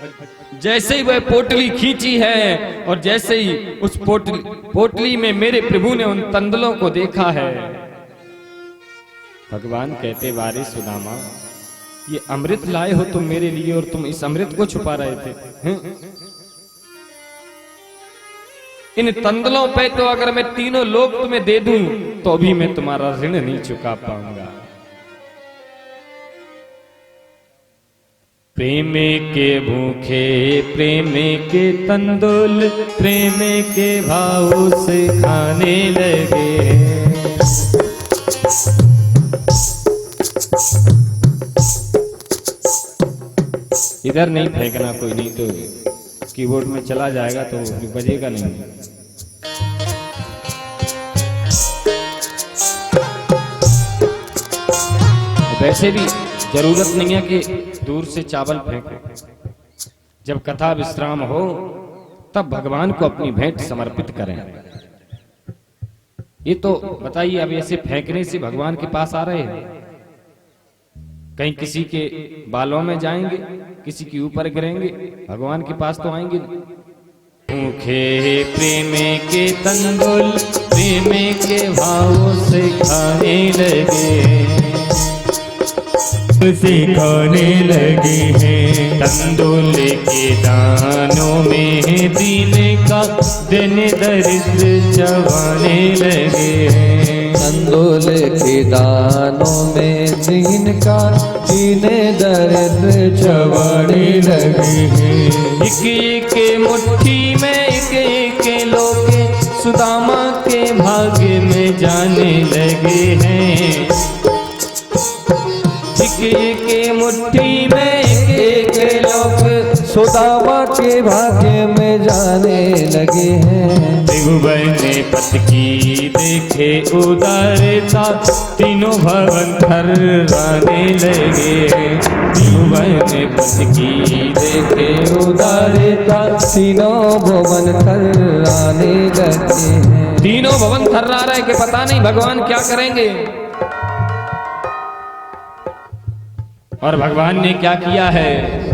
जैसे ही वह पोटली खींची है और जैसे ही उस पोटली में मेरे प्रभु ने उन तंदुलों को देखा है, भगवान कहते वारे सुदामा, ये अमृत लाए हो तुम मेरे लिए और तुम इस अमृत को छुपा रहे थे। इन तंदुलों पे तो अगर मैं तीनों लोग तुम्हें दे दूं तो भी मैं तुम्हारा ऋण नहीं चुका पाऊंगा। प्रेम के भूखे प्रेम के तंदुल प्रेम के भाव से खाने लगे। इधर नहीं फेंकना कोई, नहीं तो कीबोर्ड में चला जाएगा तो बजेगा नहीं। वैसे भी जरूरत नहीं है कि दूर से चावल फेंको। जब कथा विश्राम हो तब भगवान को अपनी भेंट समर्पित करें। ये तो बताइए, अब ऐसे फेंकने से भगवान के पास आ रहे हैं? कहीं किसी के बालों में जाएंगे, किसी के ऊपर गिरेंगे, भगवान के पास तो आएंगे नहीं। भूखे प्रेम के तंदुल प्रेम के भाव से खाने लगे, से खाने लगे हैं। तंदुल के दानों में दिन का दिन दरिद्र चबाने लगे हैं। तंदुल के दानों में दीन का दीने दर्द चबाने लगे हैं। एक एक मुट्ठी में एक लोके सुदामा के भाग्य में जाने लगे हैं। एक मुट्ठी में एक लोग सुदामा के भाग्य में जाने लगे हैं। त्रिभुवन ने पथ की देखे उदारता, तीनों भवन थर्राने लगे। त्रिभुवन ने पथ की देखे उदारता, तीनों भवन थर्राने लगे हैं। तीनों भवन थर्रा रहे कि पता नहीं भगवान क्या करेंगे। और भगवान ने क्या किया है?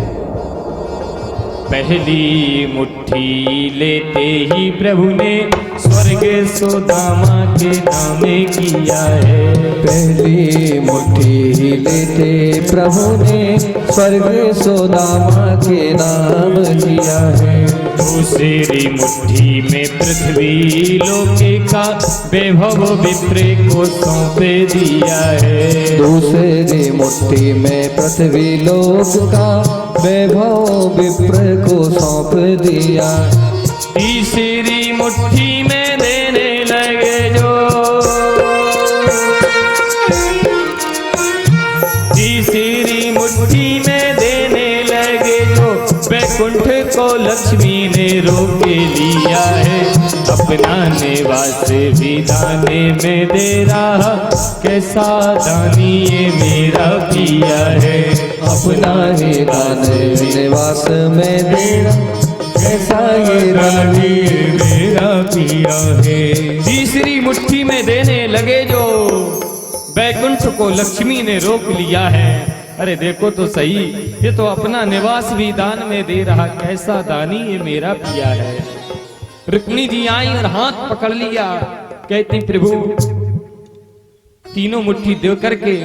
पहली मुट्ठी लेते ही प्रभु ने स्वर्ग सुदामा के नामे किया है। पहली मुट्ठी लेते प्रभु ने स्वर्ग सुदामा के नाम किया है। दूसरी मुट्ठी में पृथ्वी लोके का वैभव विप्र को सौंप दिया है। दूसरी मुट्ठी में पृथ्वी लोक का वैभव विप्र को सौंप दिया। तीसरी मुट्ठी में देने लगे जो, तीसरी मुट्ठी में देने लगे जो, वैकुंठ को लक्ष्मी ने रोक लिया है। अपना निवास भी दाने में दे रहा, कैसा दानी ये मेरा पिया है। अपना ही दाने निवास में दे रहा, कैसा ये रानी मेरा पिया है। तीसरी मुट्ठी में देने लगे जो, वैकुंठ को लक्ष्मी ने रोक लिया है। अरे देखो तो सही, ये तो अपना निवास भी दान में दे रहा, कैसा दानी ये मेरा पिया है। रुक्मिणी जी आई और हाथ पकड़ लिया, कहती प्रभु तीनों मुट्ठी दे करके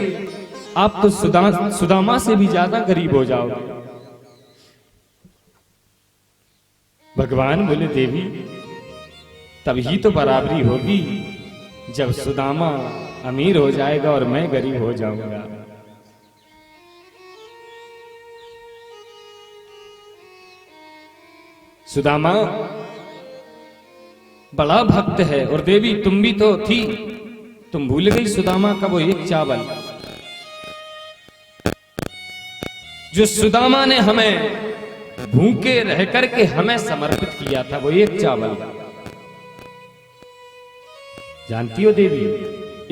आप तो सुदामा से भी ज्यादा गरीब हो जाओगे। भगवान बोले देवी तभी तो बराबरी होगी जब सुदामा अमीर हो जाएगा और मैं गरीब हो जाऊंगा। सुदामा बड़ा भक्त है, और देवी तुम भी तो थी, तुम भूल गई सुदामा का वो एक चावल जो सुदामा ने हमें भूखे रह करके हमें समर्पित किया था, वो एक चावल। जानती हो देवी,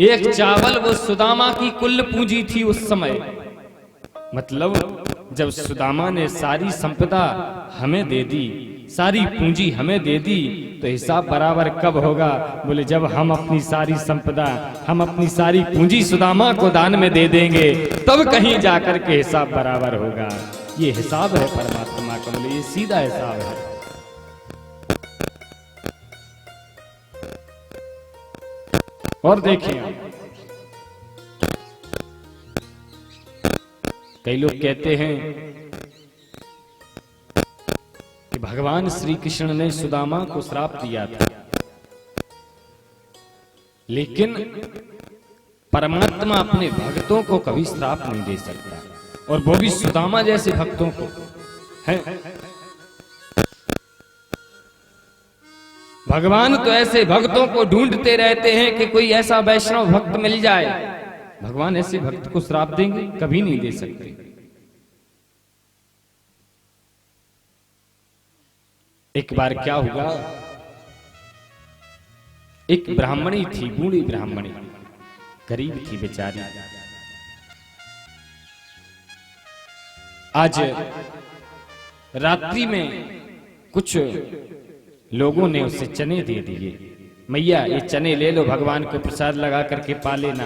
एक चावल वो सुदामा की कुल पूंजी थी उस समय। मतलब जब सुदामा ने सारी संपदा हमें दे दी, सारी पूंजी हमें दे दी, तो हिसाब बराबर कब होगा? बोले जब हम अपनी सारी संपदा, हम अपनी सारी पूंजी सुदामा को दान में दे देंगे, तब कहीं जाकर के हिसाब बराबर होगा। ये हिसाब है परमात्मा का, बोले ये सीधा हिसाब है। और देखें, कई लोग कहते हैं कि भगवान श्री कृष्ण ने सुदामा को श्राप दिया था, लेकिन परमात्मा अपने भक्तों को कभी श्राप नहीं दे सकता, और वो भी सुदामा जैसे भक्तों को है। भगवान तो ऐसे भक्तों को ढूंढते रहते हैं कि कोई ऐसा वैष्णव भक्त मिल जाए। भगवान ऐसे भक्त को श्राप देंगे? कभी नहीं दे सकते। एक बार क्या हुआ, एक ब्राह्मणी थी, बूढ़ी ब्राह्मणी, गरीब थी बेचारी। आज रात्रि में कुछ लोगों ने उसे चने दे दिए, मैया ये चने ले लो, भगवान को प्रसाद लगा करके पा लेना।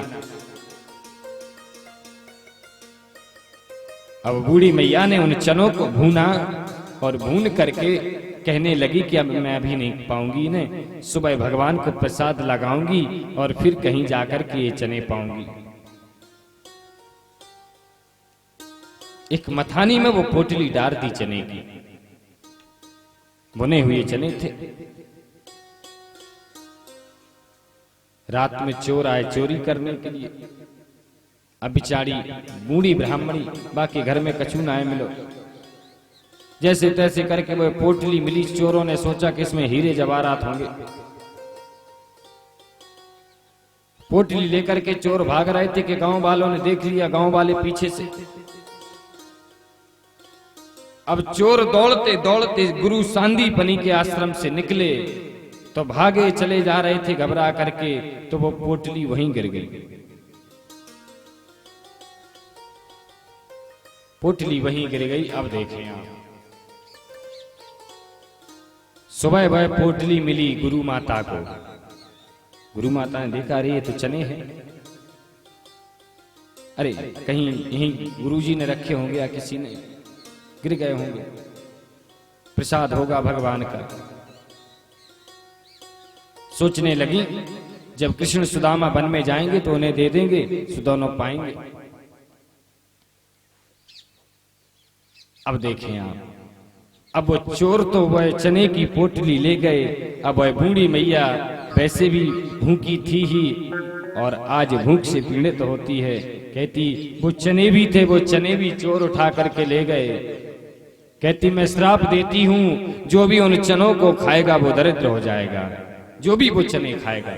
अब बूढ़ी मैया ने उन चनों को भूना, और भून करके कहने लगी कि अब मैं अभी नहीं पाऊंगी इन्हें, सुबह भगवान को प्रसाद लगाऊंगी और फिर कहीं जाकर के ये चने पाऊंगी। एक मथानी में वो पोटली डाल दी चने की, बुने हुए चने थे। रात में चोर आए चोरी करने के लिए। अब बिचारी बूढ़ी ब्राह्मणी, बाकी घर में कछु ना आए मिलो, जैसे तैसे करके वो पोटली मिली। चोरों ने सोचा कि इसमें हीरे जवाहरात होंगे। पोटली लेकर के चोर भाग रहे थे कि गांव वालों ने देख लिया, गांव वाले पीछे से। अब चोर दौड़ते दौड़ते गुरु सांदीपनी के आश्रम से निकले तो भागे चले जा रहे थे घबरा करके, तो वो पोटली वहीं गिर गई। पोटली वहीं गिर गई। अब देखें आप, सुबह वह पोटली मिली गुरु माता को। गुरु माता ने देखा, अरे ये तो चने हैं, अरे कहीं यहीं गुरुजी ने रखे होंगे या किसी ने गिर गए होंगे, प्रसाद होगा भगवान का। सोचने लगी जब कृष्ण सुदामा वन में जाएंगे तो उन्हें दे देंगे, सो दोनों पाएंगे। अब देखें आप, अब वो चोर तो वह चने की पोटली ले गए। अब वह बूढ़ी मैया वैसे भी भूखी थी ही और आज भूख से पीड़ित होती है। कहती वो चने भी थे, वो चने भी चोर उठा करके ले गए। कहती मैं श्राप देती हूं, जो भी उन चनों को खाएगा वो दरिद्र हो जाएगा, जो भी वो चने खाएगा।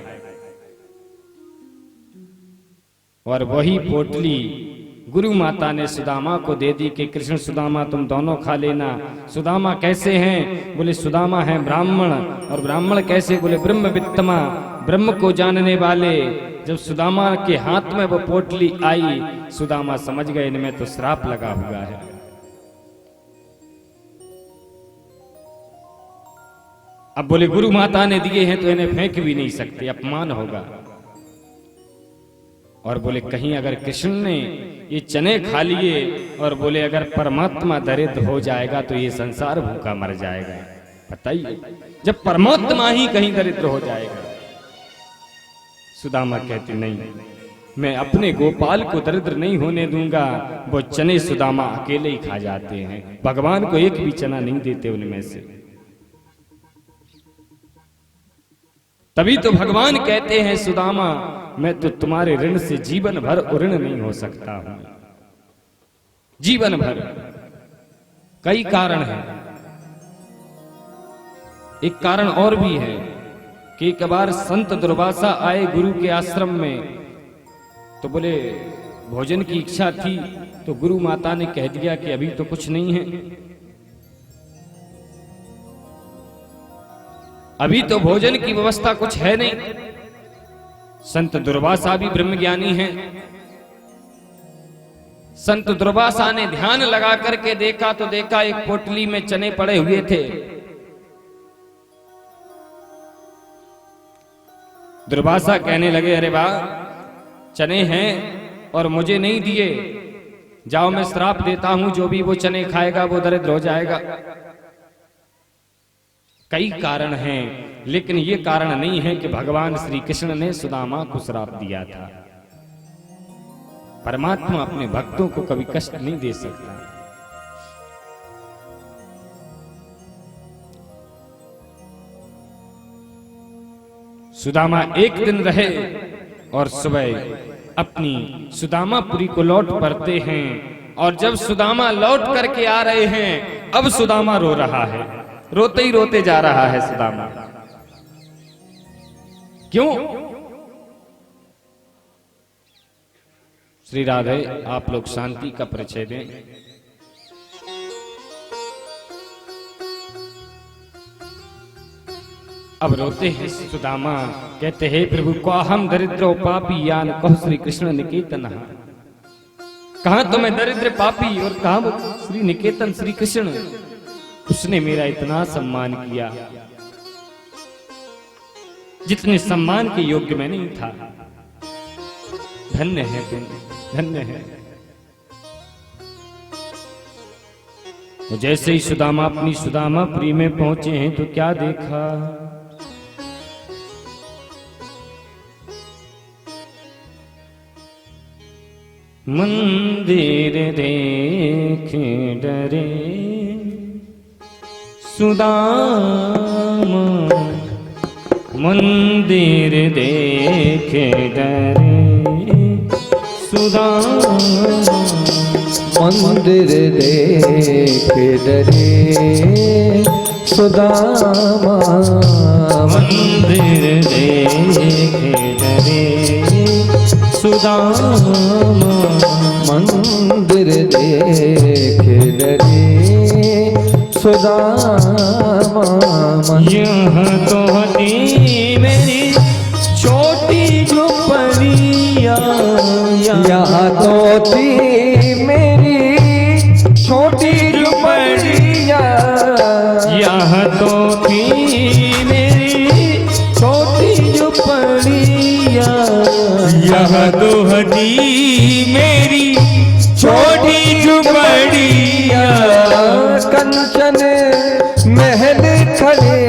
और वही पोटली गुरु माता ने सुदामा को दे दी कि कृष्ण सुदामा तुम दोनों खा लेना। सुदामा कैसे हैं? बोले सुदामा हैं ब्राह्मण। और ब्राह्मण कैसे? बोले ब्रह्मवित्तमा, ब्रह्म को जानने वाले। जब सुदामा के हाथ में वो पोटली आई, सुदामा समझ गए इनमें तो श्राप लगा हुआ है। अब बोले गुरु माता ने दिए हैं तो इन्हें फेंक भी नहीं सकते, अपमान होगा। और बोले कहीं अगर कृष्ण ने ये चने खा लिए और बोले अगर परमात्मा दरिद्र हो जाएगा तो ये संसार भूखा मर जाएगा। बताइए, जब परमात्मा ही कहीं दरिद्र हो जाएगा। सुदामा कहती नहीं, मैं अपने गोपाल को दरिद्र नहीं होने दूंगा। वो चने सुदामा अकेले ही खा जाते हैं, भगवान को एक भी चना नहीं देते उनमें से। तभी तो भगवान कहते हैं सुदामा मैं तो तुम्हारे ऋण से जीवन भर ऋण नहीं हो सकता हूं, जीवन भर। कई कारण हैं। एक कारण और भी है कि एक बार संत दुर्वासा आए गुरु के आश्रम में, तो बोले भोजन की इच्छा थी, तो गुरु माता ने कह दिया कि अभी तो कुछ नहीं है, अभी तो भोजन की व्यवस्था कुछ है नहीं। संत दुर्वासा भी ब्रह्मज्ञानी हैं। संत दुर्वासा ने ध्यान लगा करके देखा तो देखा एक पोटली में चने पड़े हुए थे। दुर्वासा कहने लगे अरे वाह, चने हैं और मुझे नहीं दिए, जाओ मैं श्राप देता हूं, जो भी वो चने खाएगा वो दरिद्र हो जाएगा। कई कारण हैं, लेकिन ये कारण नहीं है कि भगवान श्री कृष्ण ने सुदामा को श्राप दिया था। परमात्मा अपने भक्तों को कभी कष्ट नहीं दे सकता। सुदामा एक दिन रहे और सुबह अपनी सुदामापुरी को लौट पड़ते हैं। और जब सुदामा लौट करके आ रहे हैं, अब सुदामा रो रहा है, रोते ही रोते जा रहा है सुदामा। क्यों? श्री राधे, आप लोग शांति का परिचय दें। अब रोते हैं सुदामा, कहते हैं प्रभु को हम दरिद्रो पापी यान कहो श्री कृष्ण निकेतन। कहा तो मैं दरिद्र पापी और कहा श्री निकेतन श्री कृष्ण, उसने मेरा इतना सम्मान किया जितने सम्मान के योग्य मैं नहीं था। धन्य है तुम, धन्य है। तो जैसे ही सुदामा अपनी सुदामापुरी में पहुंचे हैं तो क्या देखा? मंदिर देखे डरे सुदामा, मंदिर देखे डरे सुदामा, मंदिर देखे डरे सुदामा, मंदिर देखे डरे सुदामा, मंदिर देखे डरे सुदामा। यह तो हटी मेरी छोटी झोपड़िया, यहाँ तो थी मेरी छोटी झोपड़िया, यह तो थी मेरी छोटी झोपड़िया, यह तो हटी मेरी छोटी झुपड़िया, कंचन महल खड़े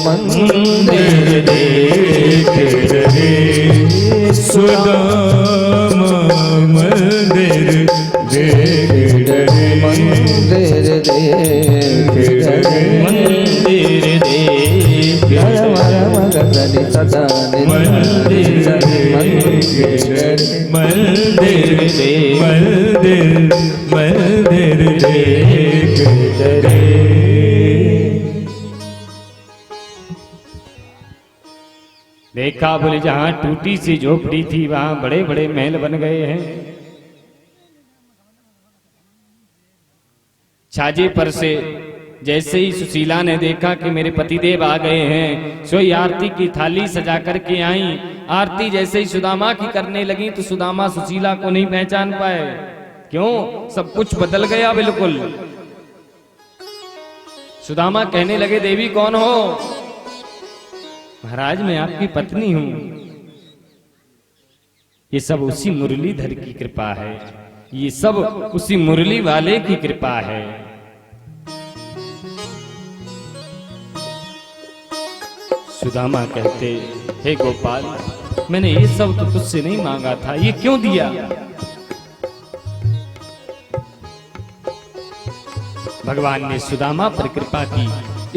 मंदिर देखे डरे सुदामा, मंदिर देखे डरे, मंदिर देखे डरे, मंदिर देखे मंदिर सदा मंदिर देखे डरे, मंदिर देखे डरे। देखा बोले जहां टूटी सी झोपड़ी थी वहां बड़े बड़े महल बन गए हैं। छाजे पर से जैसे ही सुशीला ने देखा कि मेरे पतिदेव आ गए हैं, सोई आरती की थाली सजा करके आई। आरती जैसे ही सुदामा की करने लगी तो सुदामा सुशीला को नहीं पहचान पाए। क्यों? सब कुछ बदल गया बिल्कुल। सुदामा कहने लगे, देवी कौन हो? महाराज मैं आपकी पत्नी हूं। ये सब उसी मुरलीधर की कृपा है, ये सब उसी मुरली वाले की कृपा है। सुदामा कहते, हे गोपाल, मैंने ये सब तो तुझसे नहीं मांगा था, ये क्यों दिया? भगवान ने सुदामा पर कृपा की।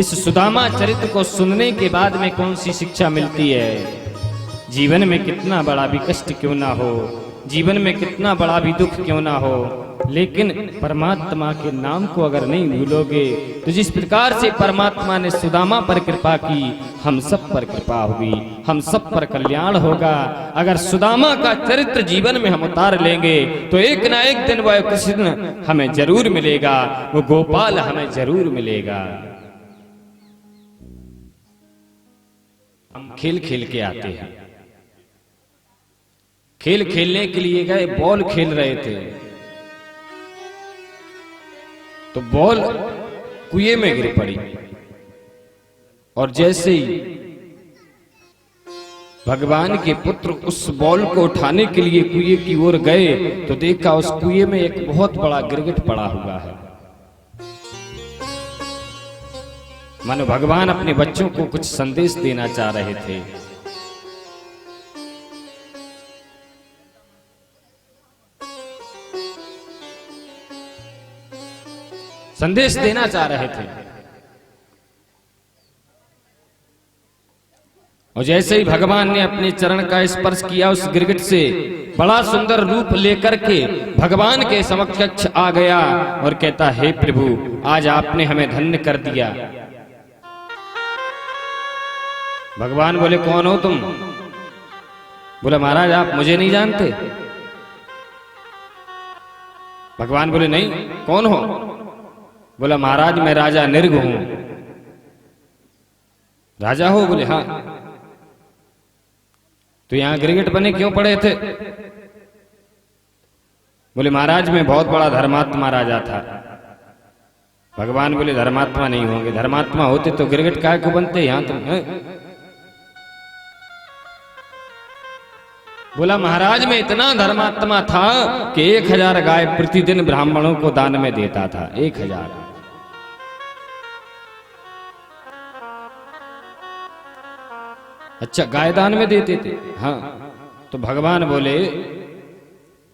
इस सुदामा चरित्र को सुनने के बाद में कौन सी शिक्षा मिलती है? जीवन में कितना बड़ा भी कष्ट क्यों ना हो, जीवन में कितना बड़ा भी दुख क्यों ना हो, लेकिन परमात्मा के नाम को अगर नहीं भूलोगे तो जिस प्रकार से परमात्मा ने सुदामा पर कृपा की, हम सब पर कृपा होगी, हम सब पर कल्याण होगा। अगर सुदामा का चरित्र जीवन में हम उतार लेंगे तो एक ना एक दिन वह कृष्ण हमें जरूर मिलेगा, वो गोपाल हमें जरूर मिलेगा। हम खेल खेल के आते हैं, खेल खेलने के लिए गए, बॉल खेल रहे थे तो बॉल कुएं में गिर पड़ी, और जैसे ही भगवान के पुत्र उस बॉल को उठाने के लिए कुएं की ओर गए तो देखा उस कुएं में एक बहुत बड़ा गिरगिट पड़ा हुआ है। मानो भगवान अपने बच्चों को कुछ संदेश देना चाह रहे थे। संदेश देना चाह रहे थे। और जैसे ही भगवान ने अपने चरण का स्पर्श किया उस गिरगिट से, बड़ा सुंदर रूप लेकर के भगवान के समक्ष आ गया और कहता, हे प्रभु, आज आपने हमें धन्य कर दिया। भगवान बोले, कौन हो तुम? बोला, महाराज आप मुझे नहीं जानते। भगवान बोले, नहीं, कौन हो? बोला, महाराज मैं राजा निर्ग हूं। राजा हो? बोले, हाँ। तो यहां गिरगिट बने क्यों पड़े थे? बोले, महाराज मैं बहुत बड़ा धर्मात्मा राजा था। भगवान बोले, धर्मात्मा नहीं होंगे, धर्मात्मा होते तो गिरगिट काय को बनते यहां तुम? बोला, महाराज मैं इतना धर्मात्मा था कि 1000 गाय प्रतिदिन ब्राह्मणों को दान में देता था। 1000। अच्छा, गाय दान में देते थे? हाँ। तो भगवान बोले,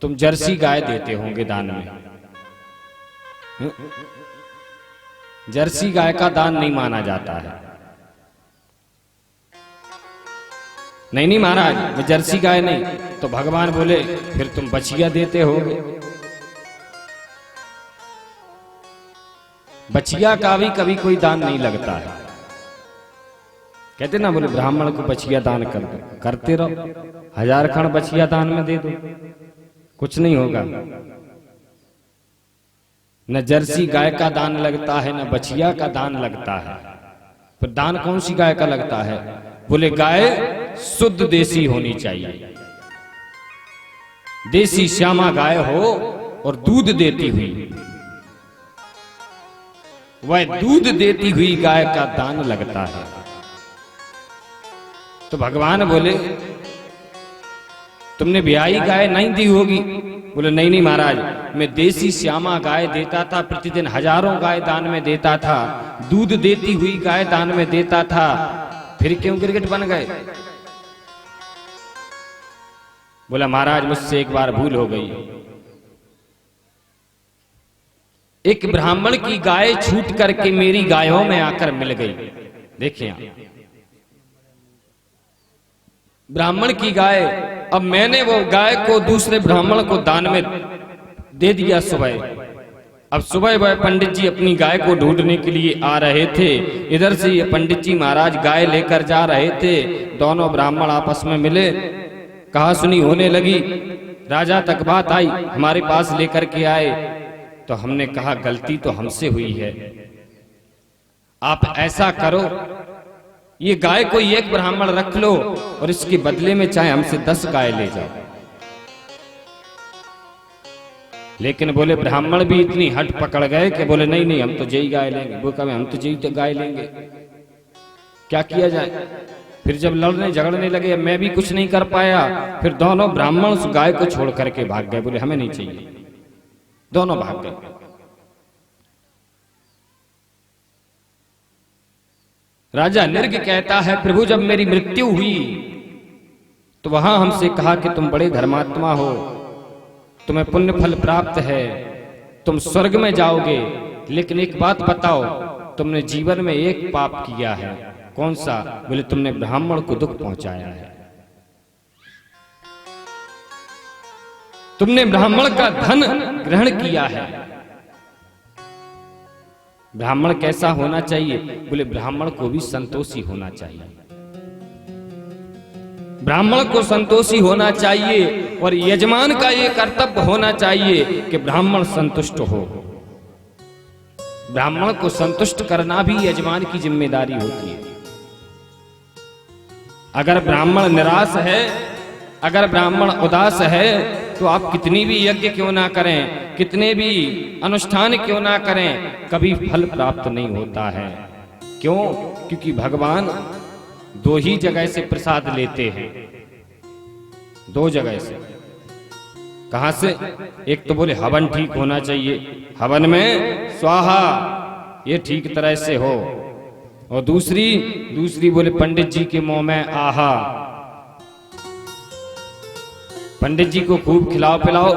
तुम जर्सी गाय देते होंगे दान में। जर्सी गाय का दान नहीं माना जाता है। नहीं महाराज, मैं जर्सी गाय नहीं। तो भगवान बोले फिर तुम बछिया देते होगे। बछिया का भी कभी कोई दान नहीं लगता है। कहते ना, बोले ब्राह्मण को बछिया दान कर दो, करते रहो, 1000 खण बछिया दान में दे दो, कुछ नहीं होगा। न जर्सी गाय का दान लगता है, न बछिया का दान लगता है। फिर दान कौन सी गाय का लगता है? बोले गाय शुद्ध देसी होनी चाहिए, देसी श्यामा गाय हो और दूध देती हुई, वह दूध देती हुई गाय का दान लगता है। तो भगवान बोले तुमने ब्याई गाय नहीं दी होगी। बोले नहीं महाराज, मैं देसी श्यामा गाय देता था, प्रतिदिन हजारों गाय दान में देता था, दूध देती हुई गाय दान में देता था, फिर क्यों गिरगिट बन गए? बोला महाराज मुझसे एक बार भूल हो गई। एक ब्राह्मण की गाय छूट करके मेरी गायों में आकर मिल गई। देखिए ब्राह्मण की गाय, अब मैंने वो गाय को दूसरे ब्राह्मण को दान में दे दिया सुबह। अब सुबह वह पंडित जी अपनी गाय को ढूंढने के लिए आ रहे थे। इधर से ये पंडित जी महाराज गाय लेकर जा रहे थे। दोनों ब्राह्मण आपस में मिले, कहा सुनी होने लगी, राजा तक बात आई, हमारे पास लेकर के आए। तो हमने कहा गलती तो हमसे हुई है, आप ऐसा करो, ये गाय को एक ब्राह्मण रख लो और इसके बदले में चाहे हमसे 10 गाय ले जाओ। लेकिन बोले ब्राह्मण भी इतनी हट पकड़ गए कि बोले नहीं हम तो जई गाय लेंगे। वो कहे हम तो जई तो गाय लेंगे, क्या किया जाए? फिर जब लड़ने झगड़ने लगे, मैं भी कुछ नहीं कर पाया। फिर दोनों ब्राह्मण उस गाय को छोड़ करके भाग गए, बोले हमें नहीं चाहिए, दोनों भाग गए। राजा निर्ग कहता है प्रभु जब मेरी मृत्यु हुई तो वहां हमसे कहा कि तुम बड़े धर्मात्मा हो, तुम्हें पुण्य फल प्राप्त है, तुम स्वर्ग में जाओगे। लेकिन एक बात बताओ, तुमने जीवन में एक पाप किया है, कौन सा? बोले तुमने ब्राह्मण को दुख पहुंचाया है, तुमने ब्राह्मण का धन ग्रहण किया है। ब्राह्मण कैसा होना चाहिए? बोले ब्राह्मण को भी संतोषी होना चाहिए, ब्राह्मण को संतोषी होना चाहिए और यजमान का ये कर्तव्य होना चाहिए कि ब्राह्मण संतुष्ट हो। ब्राह्मण को संतुष्ट करना भी यजमान की जिम्मेदारी होती है। अगर ब्राह्मण निराश है, अगर ब्राह्मण उदास है, तो आप कितनी भी यज्ञ क्यों ना करें, कितने भी अनुष्ठान क्यों ना करें, कभी फल प्राप्त नहीं होता है। क्यों? क्योंकि भगवान 2 ही जगह से प्रसाद लेते हैं, 2 जगह से। कहां से? एक तो बोले हवन ठीक होना चाहिए, हवन में स्वाहा ये ठीक तरह से हो, और दूसरी बोले पंडित जी के मुंह में आहा। पंडित जी को खूब खिलाओ पिलाओ,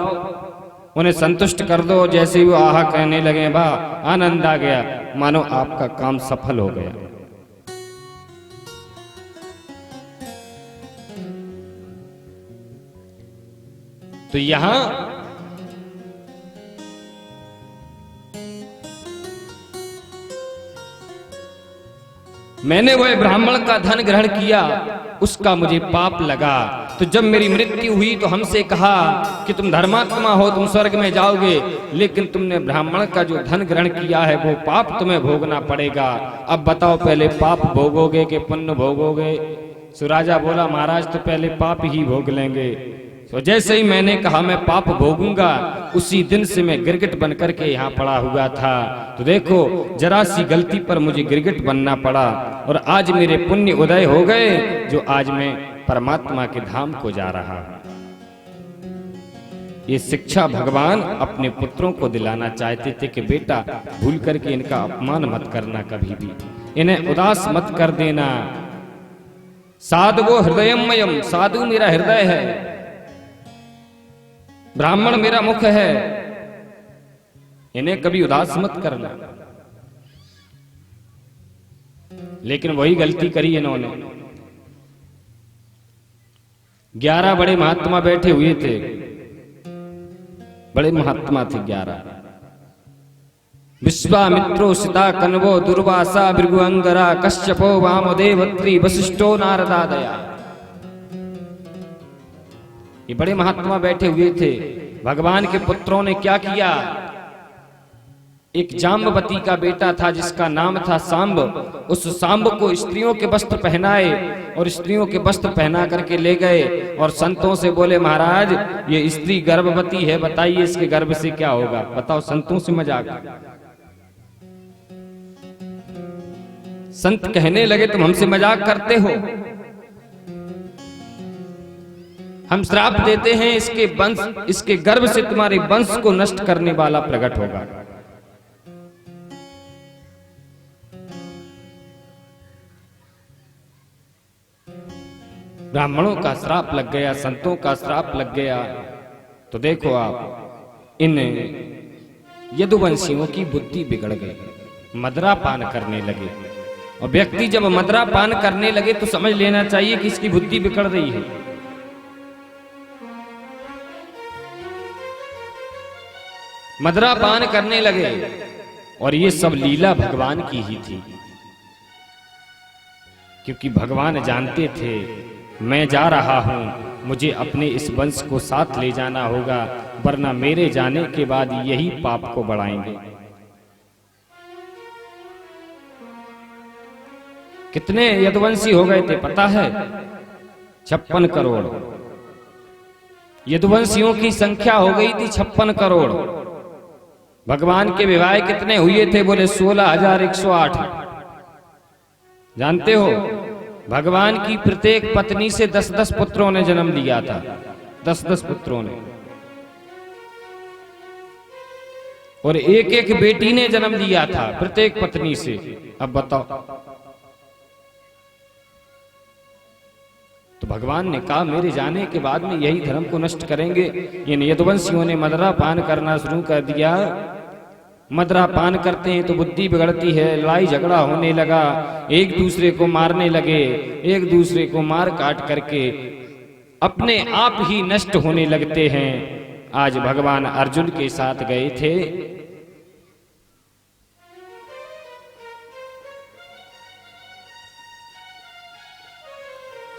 उन्हें संतुष्ट कर दो, जैसे ही वो आहा कहने लगे वाह आनंद आ गया, मानो आपका काम सफल हो गया। तो यहां मैंने वह ब्राह्मण का धन ग्रहण किया, उसका मुझे पाप लगा। तो जब मेरी मृत्यु हुई तो हमसे कहा कि तुम धर्मात्मा हो, तुम स्वर्ग में जाओगे, लेकिन तुमने ब्राह्मण का जो धन ग्रहण किया है वो पाप तुम्हें भोगना पड़ेगा। अब बताओ पहले पाप भोगोगे कि पुण्य भोगोगे? सो राजा बोला महाराज तो पहले पाप ही भोग लेंगे। तो जैसे ही मैंने कहा मैं पाप भोगूंगा, उसी दिन से मैं गिरगिट बन करके यहाँ पड़ा हुआ था। तो देखो जरा सी गलती पर मुझे गिरगिट बनना पड़ा, और आज मेरे पुण्य उदय हो गए, जो आज मैं परमात्मा के धाम को जा रहा हूं। ये शिक्षा भगवान अपने पुत्रों को दिलाना चाहते थे कि बेटा भूल करके इनका अपमान मत करना, कभी भी इन्हें उदास मत कर देना। साधवो हृदयमयम, साधु मेरा हृदय है, ब्राह्मण मेरा मुख है, इन्हें कभी उदास मत करना। लेकिन वही गलती करी इन्होंने। 11 बड़े महात्मा बैठे हुए थे, बड़े महात्मा थे 11। विश्वामित्रो सीता कन्वो दुर्वासा भृगु अंगरा कश्यपो वामदेवत्री वशिष्ठो नारदादया। ये बड़े महात्मा बैठे हुए थे। भगवान के पुत्रों ने क्या किया? एक जाम्बवती का बेटा था जिसका नाम था सांब। उस सांब को स्त्रियों के वस्त्र पहनाए और स्त्रियों के वस्त्र पहना करके ले गए और संतों से बोले, महाराज ये स्त्री गर्भवती है, बताइए इसके गर्भ से क्या होगा? बताओ, संतों से मजाक। संत कहने लगे, तुम हमसे मजाक करते हो, हम श्राप देते हैं, इसके वंश, इसके गर्भ से तुम्हारे वंश को नष्ट करने वाला प्रकट होगा। ब्राह्मणों का श्राप लग गया, संतों का श्राप लग गया। तो देखो आप, इन यदुवंशियों की बुद्धि बिगड़ गई, मदरा पान करने लगे। और व्यक्ति जब मदरा पान करने लगे तो समझ लेना चाहिए कि इसकी बुद्धि बिगड़ रही है। मदरा पान करने लगे और ये सब लीला भगवान की ही थी, क्योंकि भगवान जानते थे मैं जा रहा हूं, मुझे अपने इस वंश को साथ ले जाना होगा, वरना मेरे जाने के बाद यही पाप को बढ़ाएंगे। कितने यदुवंशी हो गए थे पता है? 56 करोड़। यदुवंशियों की संख्या हो गई थी 56 करोड़। भगवान के विवाह कितने हुए थे? बोले 16,108। जानते हो, भगवान की प्रत्येक पत्नी से 10-10 पुत्रों ने जन्म लिया था, 10-10 पुत्रों ने, और एक-एक बेटी ने जन्म लिया था प्रत्येक पत्नी से। अब बताओ, तो भगवान ने कहा मेरे जाने के बाद में यही धर्म को नष्ट करेंगे। इन यदुवंशियों ने मदरा पान करना शुरू कर दिया। मदरा पान करते हैं तो बुद्धि बिगड़ती है, लड़ाई झगड़ा होने लगा, एक दूसरे को मारने लगे, एक दूसरे को मार काट करके अपने आप ही नष्ट होने लगते हैं। आज भगवान अर्जुन के साथ गए थे,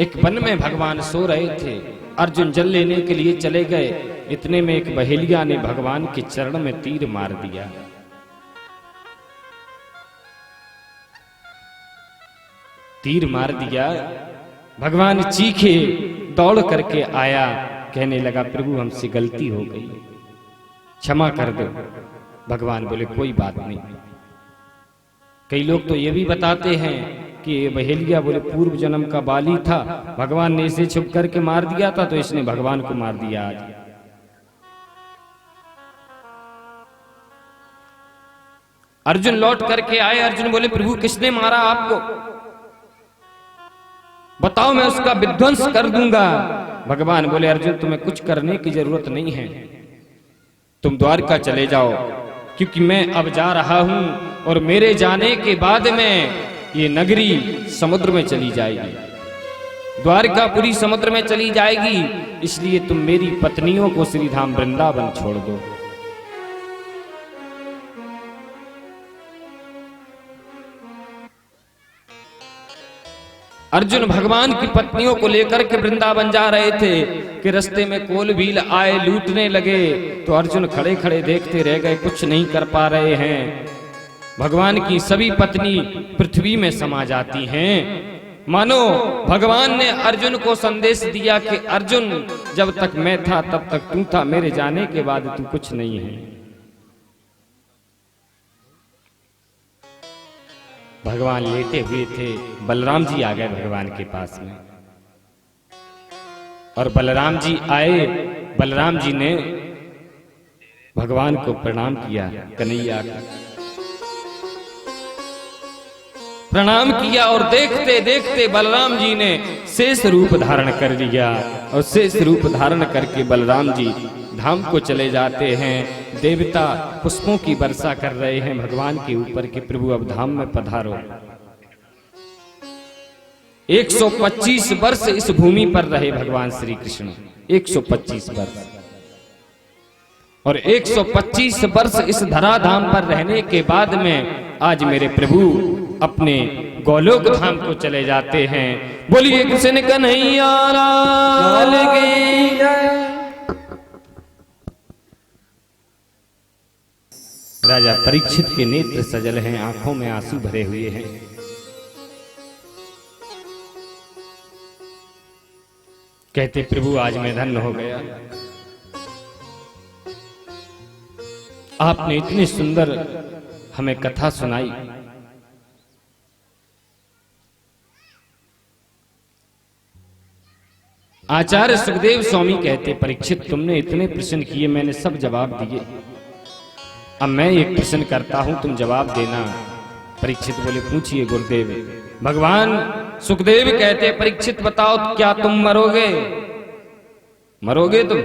एक वन में भगवान सो रहे थे। अर्जुन जल लेने के लिए चले गए, इतने में एक बहेलिया ने भगवान के चरण में तीर मार दिया। तीर मार दिया, भगवान चीखे, दौड़ करके आया, कहने लगा प्रभु हमसे गलती हो गई, क्षमा कर दो। भगवान बोले कोई बात नहीं। कई लोग तो ये भी बताते हैं कि ये बहेलिया बोले पूर्व जन्म का बाली था, भगवान ने इसे छुप करके मार दिया था तो इसने भगवान को मार दिया। आज अर्जुन लौट करके आए। अर्जुन बोले प्रभु किसने मारा आपको? बताओ मैं उसका विध्वंस कर दूंगा। भगवान बोले अर्जुन तुम्हें कुछ करने की जरूरत नहीं है, तुम द्वारका चले जाओ, क्योंकि मैं अब जा रहा हूं और मेरे जाने के बाद में ये नगरी समुद्र में चली जाएगी, द्वारकापुरी समुद्र में चली जाएगी, इसलिए तुम मेरी पत्नियों को श्रीधाम वृंदावन छोड़ दो। अर्जुन भगवान की पत्नियों को लेकर के वृंदावन जा रहे थे कि रास्ते में कोल भील आए, लूटने लगे। तो अर्जुन खड़े खड़े देखते रह गए, कुछ नहीं कर पा रहे हैं। भगवान की सभी पत्नी पृथ्वी में समा जाती हैं। मानो भगवान ने अर्जुन को संदेश दिया कि अर्जुन जब तक मैं था तब तक तू था, मेरे जाने के बाद तू कुछ नहीं है। भगवान लेटे हुए थे, बलराम जी आ गए भगवान के पास में, और बलराम जी आए। बलराम जी ने भगवान को प्रणाम किया, कन्हैया प्रणाम किया, और देखते देखते बलराम जी ने शेष रूप धारण कर लिया, और शेष रूप धारण करके बलराम जी धाम को चले जाते हैं। देवता पुष्पों की वर्षा कर रहे हैं भगवान के ऊपर कि प्रभु अब धाम में पधारो। 125 वर्ष इस भूमि पर रहे भगवान श्री कृष्ण, 125 वर्ष। और 125 वर्ष इस धराधाम पर रहने के बाद में आज मेरे प्रभु अपने गोलोक धाम को चले जाते हैं। बोलिए कृष्ण कन्हैया लाल की जय। राजा परीक्षित के नेत्र सजल हैं, आंखों में आंसू भरे हुए हैं। कहते प्रभु आज मैं धन्य हो गया, आपने इतनी सुंदर हमें कथा सुनाई। आचार्य सुखदेव स्वामी कहते परीक्षित तुमने इतने प्रश्न किए, मैंने सब जवाब दिए, अब मैं एक प्रश्न करता हूं तुम जवाब देना। परीक्षित बोले पूछिए गुरुदेव। भगवान सुखदेव कहते परीक्षित बताओ क्या तुम मरोगे, मरोगे तुम?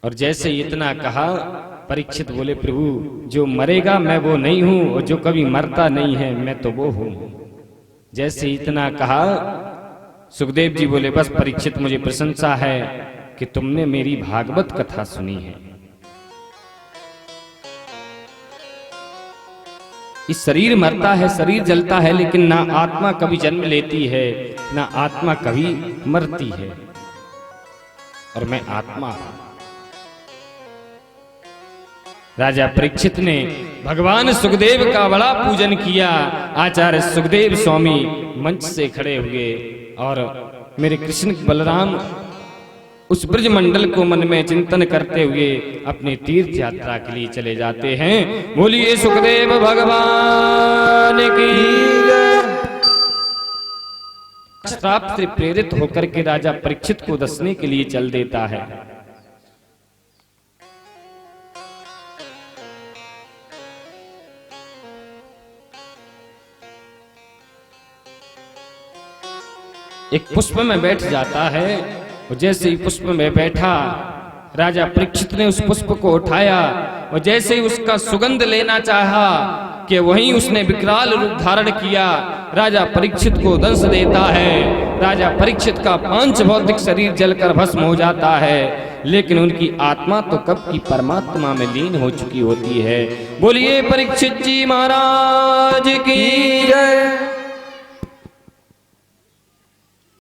और जैसे इतना कहा परीक्षित बोले प्रभु जो मरेगा मैं वो नहीं हूं, और जो कभी मरता नहीं है मैं तो वो हूं। जैसे इतना कहा सुखदेव जी बोले बस परीक्षित मुझे प्रशंसा है कि तुमने मेरी भागवत कथा सुनी है। इस शरीर मरता है, शरीर जलता है, लेकिन ना आत्मा कभी जन्म लेती है ना आत्मा कभी मरती है, और मैं आत्मा हूं। राजा परीक्षित ने भगवान सुखदेव का बड़ा पूजन किया। आचार्य सुखदेव स्वामी मंच से खड़े हुए और मेरे कृष्ण बलराम उस ब्रज मंडल को मन में चिंतन करते हुए अपनी तीर्थ यात्रा के लिए चले जाते हैं। बोलिए सुखदेव भगवान की जय। श्राप से प्रेरित होकर के राजा परीक्षित को दसने के लिए चल देता है। एक पुष्प में बैठ जाता है, और जैसे ही पुष्प में बैठा राजा परीक्षित ने उस पुष्प को उठाया, और जैसे ही उसका सुगंध लेना चाहा कि वहीं उसने विकराल रूप धारण किया, राजा परीक्षित को दंश देता है। राजा परीक्षित का पांच भौतिक शरीर जलकर भस्म हो जाता है, लेकिन उनकी आत्मा तो कब की परमात्मा में लीन हो चुकी होती है। बोलिए परीक्षित जी महाराज की जय।